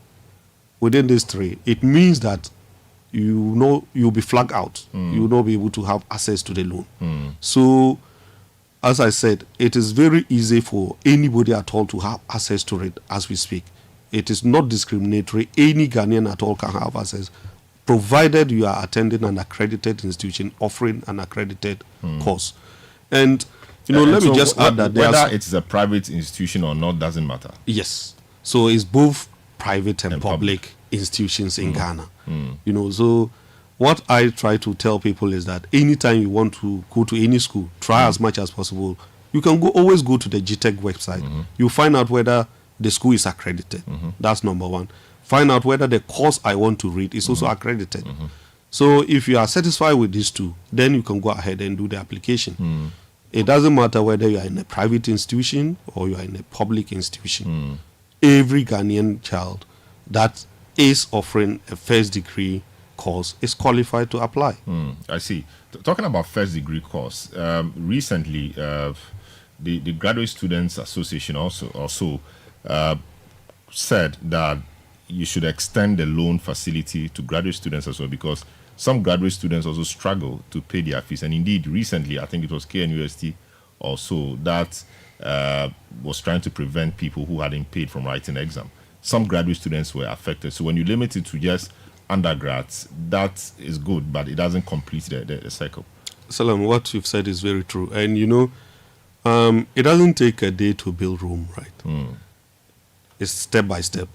[SPEAKER 19] within these three, it means that you'll be flagged out. You will not be able to have access to the loan. So, as I said, it is very easy for anybody at all to have access to it as we speak. It is not discriminatory. Any Ghanaian at all can have access, provided you are attending an accredited institution offering an accredited course. And, let me just add that
[SPEAKER 1] whether it's a private institution or not doesn't matter.
[SPEAKER 19] Yes. So it's both private and public institutions in Ghana. So what I try to tell people is that anytime you want to go to any school, try as much as possible. You can always go to the GTEC website. You find out whether the school is accredited. That's number one. Find out whether the course I want to read is also accredited. So if you are satisfied with these two, then you can go ahead and do the application. It doesn't matter whether you are in a private institution or you are in a public institution. Every Ghanaian child that is offering a first degree course is qualified to apply.
[SPEAKER 1] I see. Talking about first degree course, recently the Graduate Students Association also said that you should extend the loan facility to graduate students as well, because some graduate students also struggle to pay their fees. And indeed, recently, I think it was KNUST also that was trying to prevent people who hadn't paid from writing an exam. Some graduate students were affected. So when you limit it to just undergrads, that is good, but it doesn't complete the cycle.
[SPEAKER 19] Salam, what you've said is very true. And it doesn't take a day to build Rome, right? It's step by step.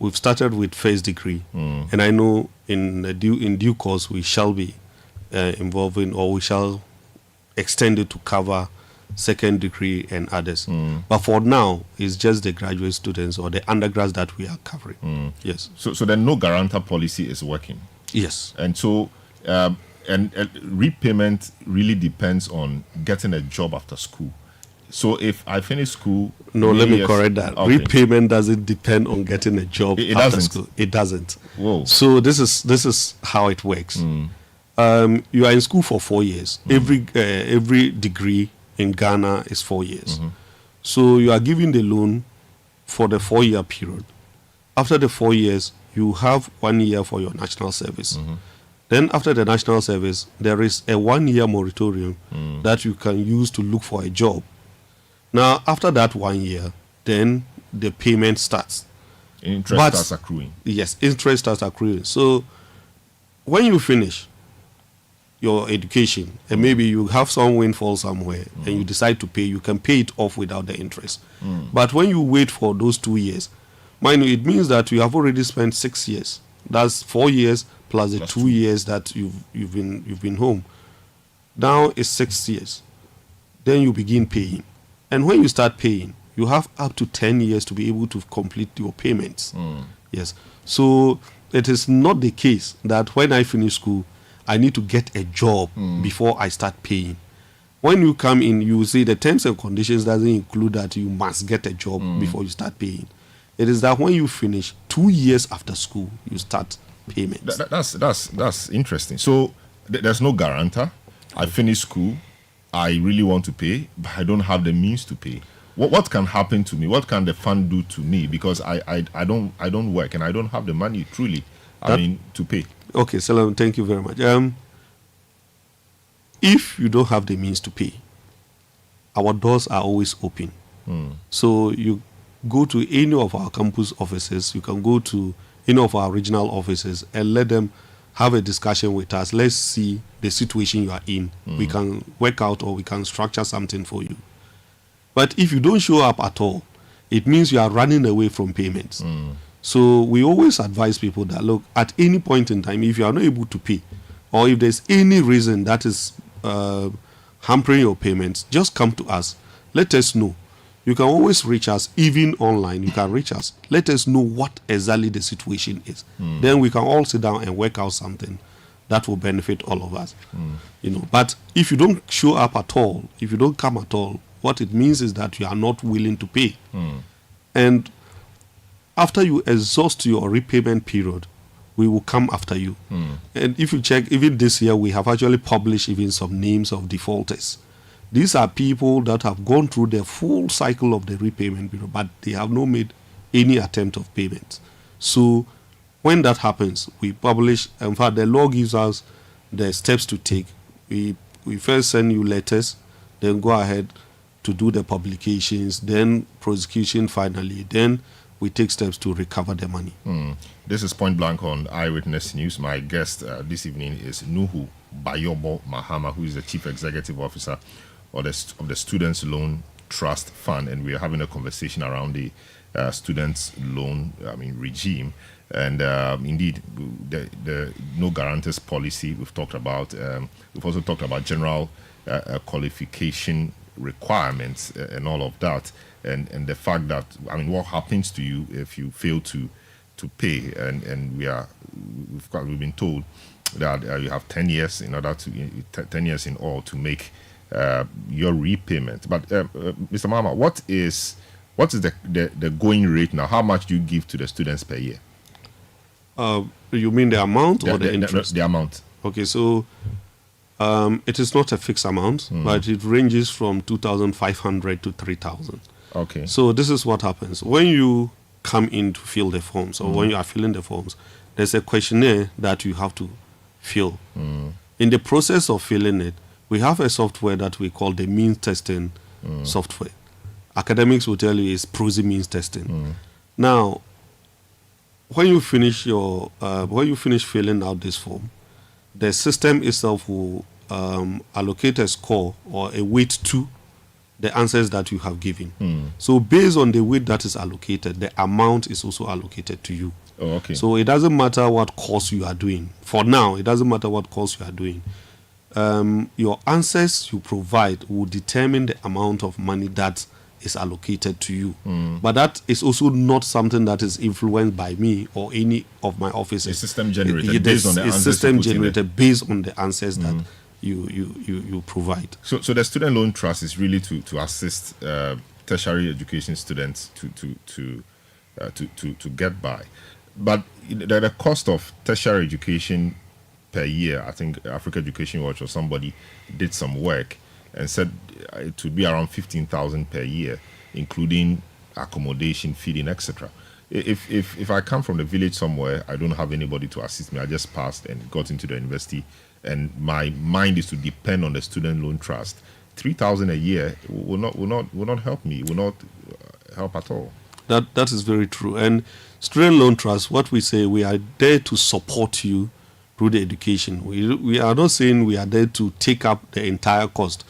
[SPEAKER 19] We've started with first degree, and I know in due course we shall be involving, or we shall extend it to cover second degree and others. But for now, it's just the graduate students or the undergrads that we are covering. Yes.
[SPEAKER 1] So the no guarantor policy is working.
[SPEAKER 19] Yes.
[SPEAKER 1] And so and repayment really depends on getting a job after school. So if I finish school...
[SPEAKER 19] No, let me correct that.
[SPEAKER 1] Okay.
[SPEAKER 19] Repayment doesn't depend on getting a job after school. It doesn't.
[SPEAKER 1] Whoa.
[SPEAKER 19] So this is how it works. You are in school for 4 years. Every degree in Ghana is 4 years. So you are given the loan for the 4-year period. After the 4 years, you have 1 year for your national service. Then after the national service, there is a 1 year moratorium that you can use to look for a job. Now, after that 1 year, then the payment starts.
[SPEAKER 1] Interest starts accruing.
[SPEAKER 19] Yes, interest starts accruing. So when you finish your education and maybe you have some windfall somewhere and you decide to pay, you can pay it off without the interest. But when you wait for those 2 years, mind you, it means that you have already spent 6 years. That's 4 years plus the 2 years that you've been home. Now it's 6 years. Then you begin paying. And when you start paying, you have up to 10 years to be able to complete your payments. Yes. So it is not the case that when I finish school, I need to get a job before I start paying. When you come in, you see the terms and conditions doesn't include that you must get a job before you start paying. It is that when you finish 2 years after school, you start payments.
[SPEAKER 1] That's interesting. So there's no guarantor. I finish school, I really want to pay, but I don't have the means to pay. What can happen to me? What can the fund do to me? Because I don't work and I don't have the money truly. To pay.
[SPEAKER 19] Okay, Salam, thank you very much. If you don't have the means to pay, our doors are always open. So you go to any of our campus offices, you can go to any of our regional offices and let them have a discussion with us. Let's see the situation you are in. We can work out or we can structure something for you. But if you don't show up at all, it means you are running away from payments. So we always advise people that, look, at any point in time, if you are not able to pay, or if there's any reason that is hampering your payments, just come to us. Let us know. You can always reach us, even online. You can reach us. Let us know what exactly the situation is. Then we can all sit down and work out something that will benefit all of us. But if you don't show up at all, if you don't come at all, what it means is that you are not willing to pay. And after you exhaust your repayment period, we will come after you. And if you check, even this year, we have actually published even some names of defaulters. These are people that have gone through the full cycle of the repayment period, but they have not made any attempt of payment. So when that happens, we publish. In fact, the law gives us the steps to take. We first send you letters, then go ahead to do the publications, then prosecution finally, then we take steps to recover the money.
[SPEAKER 1] This is Point Blank on Eyewitness News. My guest this evening is Nuhu Bayobo Mahama, who is the Chief Executive Officer of the Students' Loan Trust Fund, and we are having a conversation around the students' loan regime. And indeed, the no guarantors policy we've talked about. We've also talked about general qualification requirements and all of that, and the fact that what happens to you if you fail to pay, and we've been told that you have 10 years in order to 10 years in all to make your repayment. But Mr. Mama, what is the going rate now? How much do you give to the students per year?
[SPEAKER 19] You mean the amount or the interest?
[SPEAKER 1] The amount.
[SPEAKER 19] Okay, so it is not a fixed amount, but it ranges from 2,500 to 3,000.
[SPEAKER 1] Okay.
[SPEAKER 19] So this is what happens when you come in to fill the forms, or when you are filling the forms. There's a questionnaire that you have to fill. In the process of filling it, we have a software that we call the means testing software. Academics will tell you it's prosy means testing. Now, when you finish filling out this form, the system itself will allocate a score or a weight to the answers that you have given. So based on the weight that is allocated, the amount is also allocated to you.
[SPEAKER 1] Oh, okay.
[SPEAKER 19] So it doesn't matter what course you are doing. For now, it doesn't matter what course you are doing. Your answers you provide will determine the amount of money that is allocated to you. But that is also not something that is influenced by me or any of my offices.
[SPEAKER 1] It's system generated based on the answers.
[SPEAKER 19] It's system generated based on the answers that you provide.
[SPEAKER 1] So the Student Loan Trust is really to assist tertiary education students to get by. But the cost of tertiary education per year, I think Africa Education Watch or somebody did some work and said it would be around 15,000 per year, including accommodation, feeding, etc. If I come from the village somewhere, I don't have anybody to assist me. I just passed and got into the university, and my mind is to depend on the Student Loan Trust. 3,000 a year will not help me. Will not help at all.
[SPEAKER 19] That is very true. And Student Loan Trust, what we say, we are there to support you through the education. We are not saying we are there to take up the entire cost.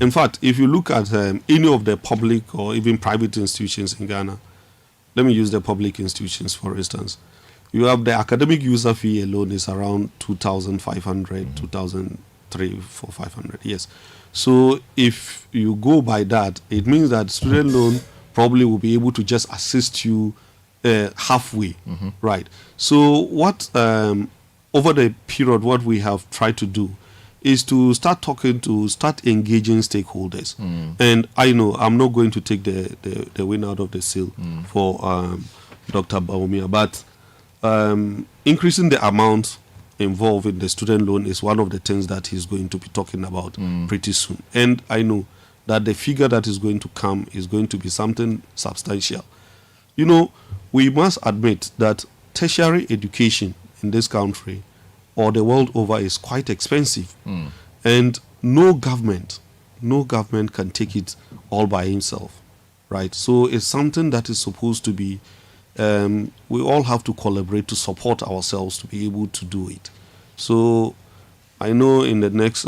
[SPEAKER 19] In fact, if you look at any of the public or even private institutions in Ghana, let me use the public institutions for instance. You have the academic user fee alone is around 2,500, 2,300, 500. Yes. So if you go by that, it means that student loan probably will be able to just assist you halfway, right? So what over the period, what we have tried to do is to start engaging stakeholders. And I know I'm not going to take the win out of the seal for Dr. Bawumia, but increasing the amount involved in the student loan is one of the things that he's going to be talking about pretty soon. And I know that the figure that is going to come is going to be something substantial. You know, we must admit that tertiary education in this country or the world over is quite expensive. And no government can take it all by himself, right? So it's something that is supposed to be, we all have to collaborate to support ourselves to be able to do it. So I know in the next,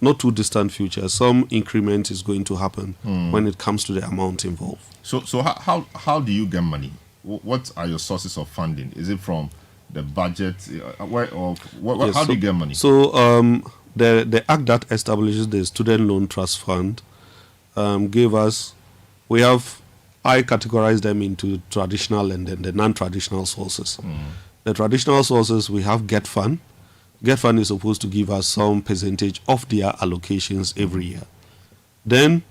[SPEAKER 19] not too distant future, some increment is going to happen when it comes to the amount involved.
[SPEAKER 1] So how do you get money? What are your sources of funding? Is it from the budget? How do you get money?
[SPEAKER 19] So the act that establishes the Student Loan Trust Fund gave us, I categorize them into traditional and then the non-traditional sources. The traditional sources, we have Get Fund. Get Fund is supposed to give us some percentage of their allocations every year. Then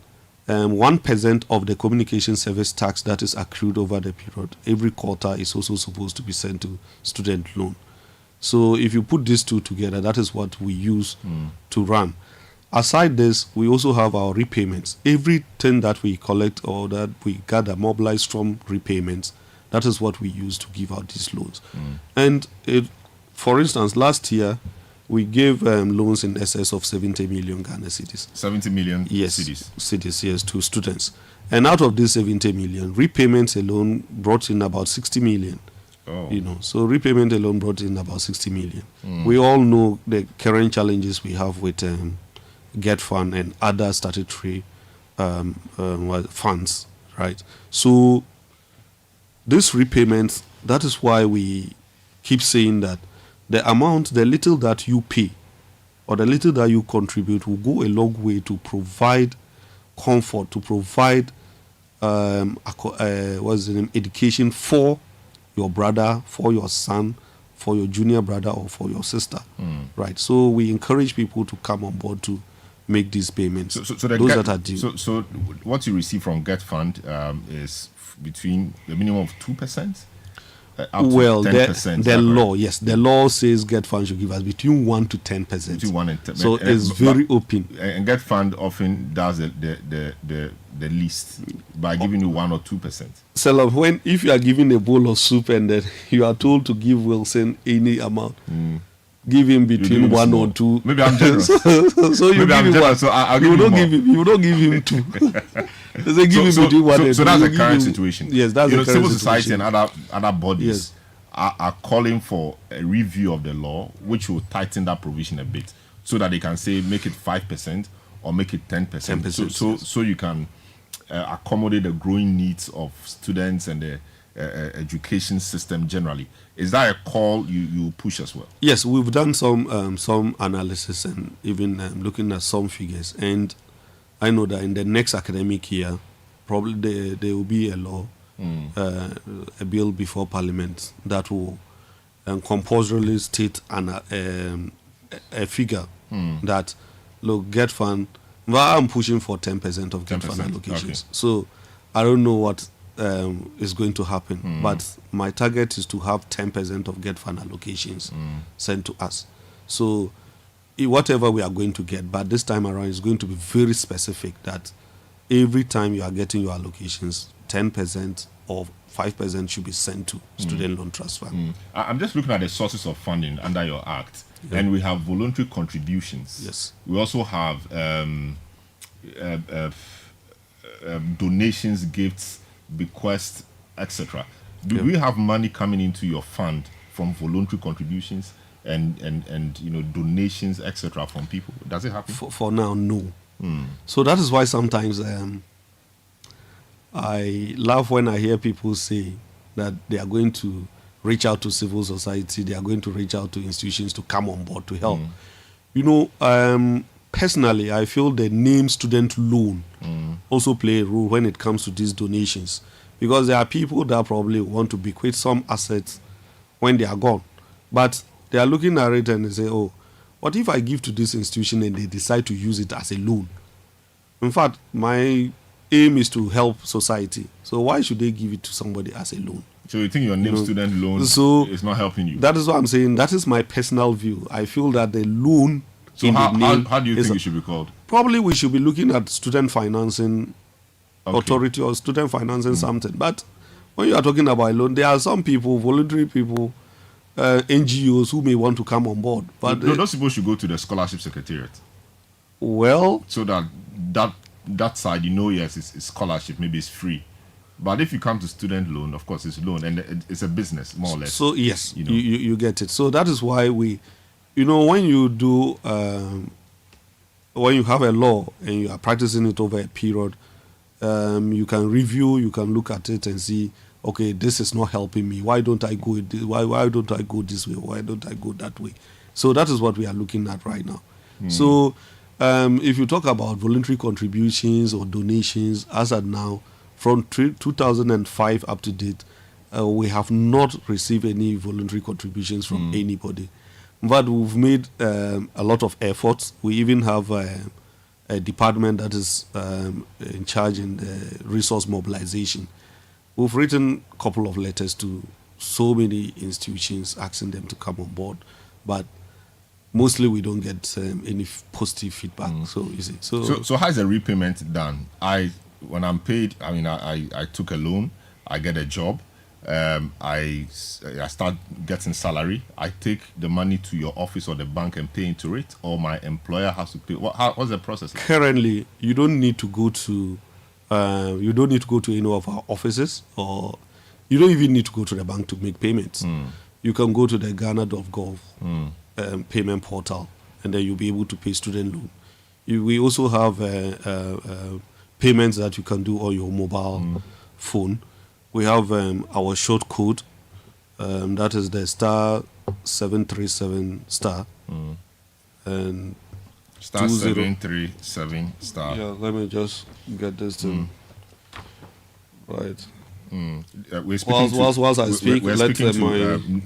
[SPEAKER 19] 1% of the communication service tax that is accrued over the period every quarter is also supposed to be sent to student loan. So if you put these two together, that is what we use to run. Aside this, we also have our repayments. Everything that we collect or that we gather, mobilize from repayments, that is what we use to give out these loans. And for instance, last year, we gave loans in excess of 70 million Ghana cedis.
[SPEAKER 1] 70 million
[SPEAKER 19] cedis, yes, to students. And out of these 70 million, repayments alone brought in about 60 million. So repayment alone brought in about 60 million. We all know the current challenges we have with Get Fund and other statutory funds, right? So this repayment, that is why we keep saying that the amount, the little that you pay or the little that you contribute will go a long way to provide comfort, to provide education for your brother, for your son, for your junior brother or for your sister, right? So we encourage people to come on board to make these payments.
[SPEAKER 1] So
[SPEAKER 19] that are due.
[SPEAKER 1] So what you receive from Get Fund is between the minimum of 2%? Up to 10%,
[SPEAKER 19] the law says Get Fund should give us between 1 to 10%.
[SPEAKER 1] Between 1 and 10%.
[SPEAKER 19] So it's very open.
[SPEAKER 1] And Get Fund often does the least by giving you 1 or 2%.
[SPEAKER 19] So if you are given a bowl of soup and then you are told to give Wilson any amount, give him between 1 or 2.
[SPEAKER 1] Maybe I'm generous.
[SPEAKER 19] So you give him 1.
[SPEAKER 1] So I'll give
[SPEAKER 19] you don't give him 2. They give him between 1 and 2.
[SPEAKER 1] So that's the current situation.
[SPEAKER 19] Yes, that's the current
[SPEAKER 1] civil
[SPEAKER 19] situation.
[SPEAKER 1] society and other bodies are calling for a review of the law, which will tighten that provision a bit, so that they can say make it 5% or make it 10%. So you can accommodate the growing needs of students and the education system generally. Is that a call you push as well?
[SPEAKER 19] Yes, we've done some analysis and even looking at some figures, and I know that in the next academic year, probably there will be a law, a bill before Parliament that will compulsorily state a figure that, look, Get Fund, well, I'm pushing for 10% of Get Fund allocations. Okay. So I don't know what is going to happen, but my target is to have 10% of Get Fund allocations sent to us. So whatever we are going to get, but this time around is going to be very specific that every time you are getting your allocations, 10% or 5% should be sent to Student Loan Trust Fund.
[SPEAKER 1] I'm just looking at the sources of funding under your act, and we have voluntary contributions.
[SPEAKER 19] Yes.
[SPEAKER 1] We also have donations, gifts, bequests, etc. Do we have money coming into your fund from voluntary contributions and donations, etc., from people? Does it happen?
[SPEAKER 19] For now, no. So that is why sometimes I laugh when I hear people say that they are going to reach out to civil society, they are going to reach out to institutions to come on board to help. Personally, I feel the name student loan also play a role when it comes to these donations, because there are people that probably want to bequeath some assets when they are gone, but they are looking at it and they say, oh, what if I give to this institution and they decide to use it as a loan? In fact, my aim is to help society, so why should they give it to somebody as a loan?
[SPEAKER 1] So you think your name student loan is not helping you?
[SPEAKER 19] That is what I'm saying. That is my personal view. I feel that the loan in the name...
[SPEAKER 1] How do you think it should be called?
[SPEAKER 19] Probably we should be looking at student financing authority or student financing something. But when you are talking about a loan, there are some people, voluntary people, NGOs who may want to come on board. But
[SPEAKER 1] those people should go to the scholarship secretariat.
[SPEAKER 19] Well...
[SPEAKER 1] So that side, yes, it's scholarship, maybe it's free. But if you come to student loan, of course, it's loan, and it's a business, more or less.
[SPEAKER 19] So, yes, you get it. So that is why we, when you do, when you have a law and you are practicing it over a period, you can review, you can look at it and see, okay, this is not helping me. Why don't I go why don't I go this way? Why don't I go that way? So that is what we are looking at right now. So if you talk about voluntary contributions or donations, as at now, from 2005 up to date, we have not received any voluntary contributions from anybody. But we've made a lot of efforts. We even have a department that is in charge in resource mobilization. We've written a couple of letters to so many institutions asking them to come on board, but mostly we don't get any positive feedback. So you see,
[SPEAKER 1] so how is the repayment done? When I'm paid, I took a loan, I get a job, I start getting salary, I take the money to your office or the bank and pay into it, or my employer has to pay. What's the process like?
[SPEAKER 19] Currently, you don't need to go to any of our offices, or you don't even need to go to the bank to make payments. You can go to the Ghana.gov payment portal, and then you'll be able to pay student loan. We also have payments that you can do on your mobile phone. We have our short code, that is the star 737 star and
[SPEAKER 1] star 737 star.
[SPEAKER 19] Yeah, let me just get this to right.
[SPEAKER 1] We're speaking
[SPEAKER 19] whilst I speak,
[SPEAKER 1] we're speaking to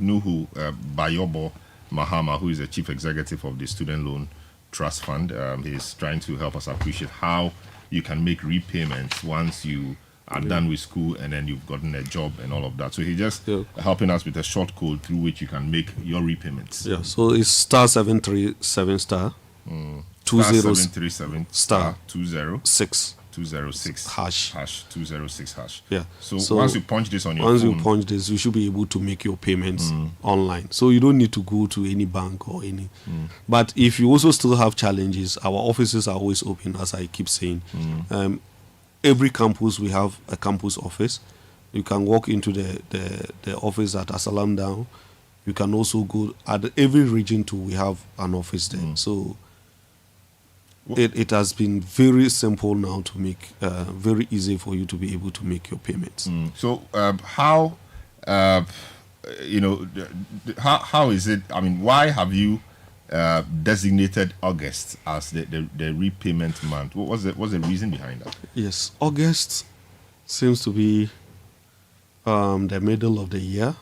[SPEAKER 1] Nuhu Bayobo Mahama, who is the chief executive of the Student Loan Trust Fund. He's trying to help us appreciate how you can make repayments once you are done with school and then you've gotten a job and all of that. So he's just helping us with a short code through which you can make your repayments.
[SPEAKER 19] Yeah, so it's star 737 star
[SPEAKER 1] 737 star
[SPEAKER 19] 206
[SPEAKER 1] hash 206 hash.
[SPEAKER 19] Yeah.
[SPEAKER 1] So once you punch this on your phone,
[SPEAKER 19] you punch this, you should be able to make your payments online. So you don't need to go to any bank or any. But if you also still have challenges, our offices are always open, as I keep saying. Every campus, we have a campus office. You can walk into the office at Asalam Down. You can also go at every region too. We have an office there. So it has been very simple now to make, very easy for you to be able to make your payments.
[SPEAKER 1] So how is it? Why have you designated August as the repayment month? What's the reason behind that?
[SPEAKER 19] Yes, August seems to be the middle of the year.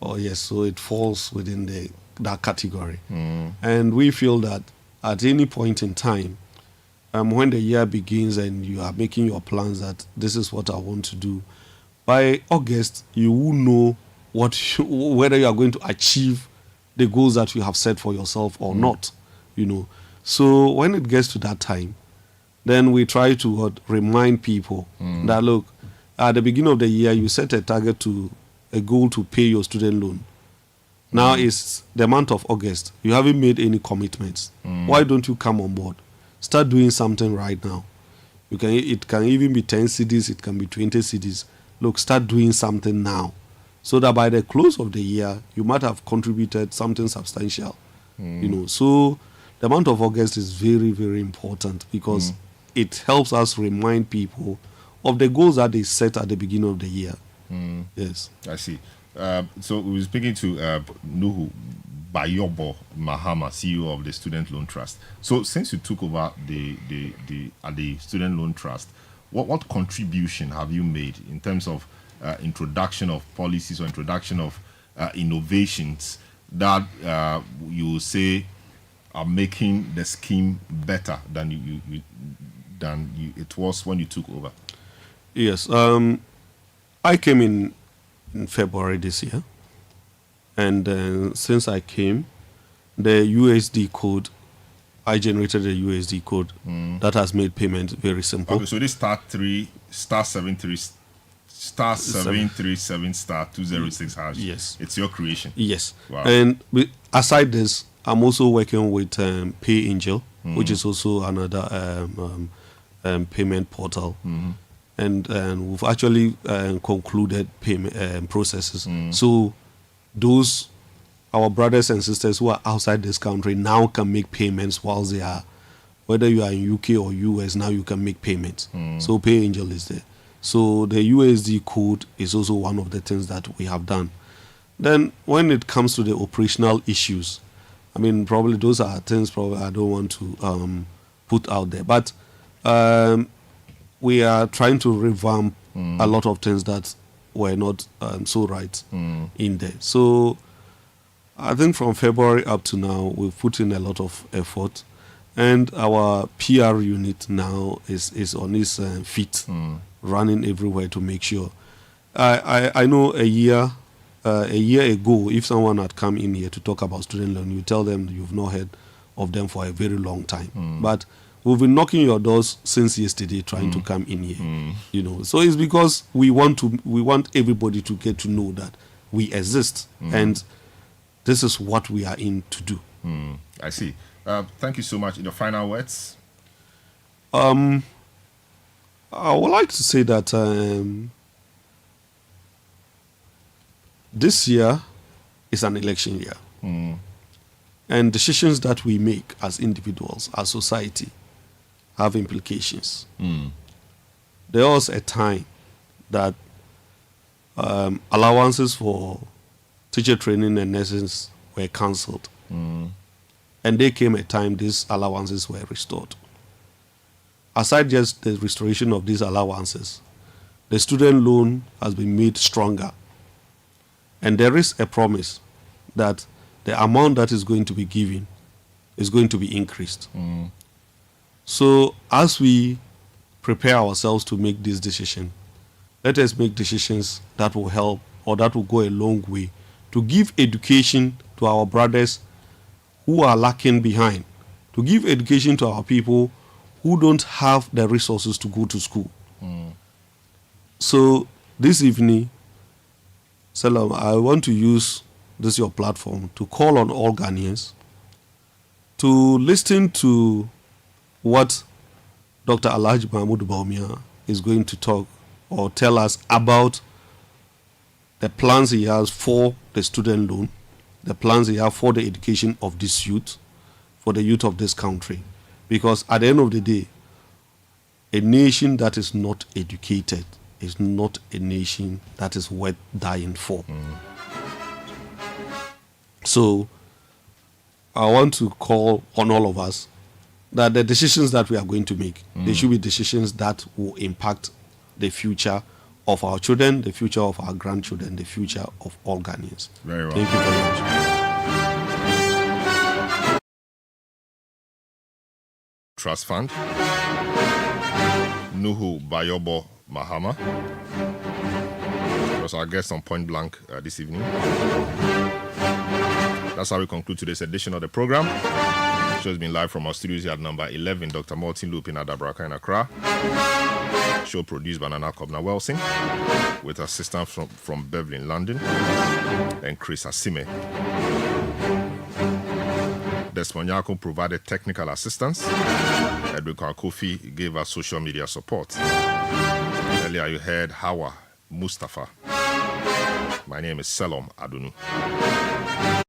[SPEAKER 19] Oh yes, so it falls within that category, and we feel that at any point in time, when the year begins and you are making your plans that this is what I want to do, by August you will know whether you are going to achieve the goals that you have set for yourself or not, So when it gets to that time, then we try to remind people that, look, at the beginning of the year, you set a goal to pay your student loan. Now it's the month of August. You haven't made any commitments. Why don't you come on board? Start doing something right now. It can even be 10 cedis, it can be 20 cedis. Look, start doing something now so that by the close of the year, you might have contributed something substantial. So the month of August is very, very important because it helps us remind people of the goals that they set at the beginning of the year. Yes.
[SPEAKER 1] I see. So we were speaking to Nuhu Bayobo Mahama, CEO of the Student Loan Trust. So since you took over the Student Loan Trust, what contribution have you made in terms of introduction of policies or introduction of innovations that you say are making the scheme better than it was when you took over?
[SPEAKER 19] Yes. I came in February this year. And since I came, the USD code, I generated a USD code that has made payment very simple.
[SPEAKER 1] Okay, so this *737*206 hash.
[SPEAKER 19] Yes.
[SPEAKER 1] It's your creation.
[SPEAKER 19] Yes.
[SPEAKER 1] Wow.
[SPEAKER 19] And aside this, I'm also working with Pay Angel, which is also another payment portal. And we've actually concluded payment processes. So those, our brothers and sisters who are outside this country now can make payments whilst they are, whether you are in UK or US, now you can make payments. So Pay Angel is there. So the USD code is also one of the things that we have done. Then when it comes to the operational issues, I mean, probably those are things probably I don't want to put out there. But we are trying to revamp a lot of things that were not so right in there. So I think from February up to now, we've put in a lot of effort. And our PR unit now is on its feet, running everywhere to make sure. I know a year ago, if someone had come in here to talk about student loan, you tell them you've not heard of them for a very long time. But we've been knocking your doors since yesterday, trying to come in here. So it's because we want everybody to get to know that we exist, and this is what we are in to do.
[SPEAKER 1] I see. Thank you so much. In your final words,
[SPEAKER 19] I would like to say that this year is an election year, and decisions that we make as individuals, as society, have implications. There was a time that allowances for teacher training and nurses were cancelled. And there came a time these allowances were restored. Aside just the restoration of these allowances, the student loan has been made stronger. And there is a promise that the amount that is going to be given is going to be increased. So as we prepare ourselves to make this decision, let us make decisions that will help or that will go a long way to give education to our brothers who are lacking behind, to give education to our people who don't have the resources to go to school. So this evening, Salam, I want to use this your platform to call on all Ghanaians to listen to what Dr. Alhaji Mahmoud Bawumia is going to talk or tell us about the plans he has for the student loan, the plans he has for the education of this youth, for the youth of this country. Because at the end of the day, a nation that is not educated is not a nation that is worth dying for. So I want to call on all of us that the decisions that we are going to make, they should be decisions that will impact the future of our children, the future of our grandchildren, the future of all Ghanaians.
[SPEAKER 1] Very well.
[SPEAKER 19] Thank you very much.
[SPEAKER 1] Trust Fund, Nuhu Bayobo Mahama was our guest on Point Blank this evening. That's how we conclude today's edition of the program. The show has been live from our studios here at number 11, Dr. Martin Loop in Adabraka in Accra. Show produced by Nana Kobna Welsing with assistance from Beverly in London and Chris Asime. Desmond Yako provided technical assistance. Edwin Kofi gave us social media support. Earlier you heard Hawa Mustafa My name is Selom Adunu.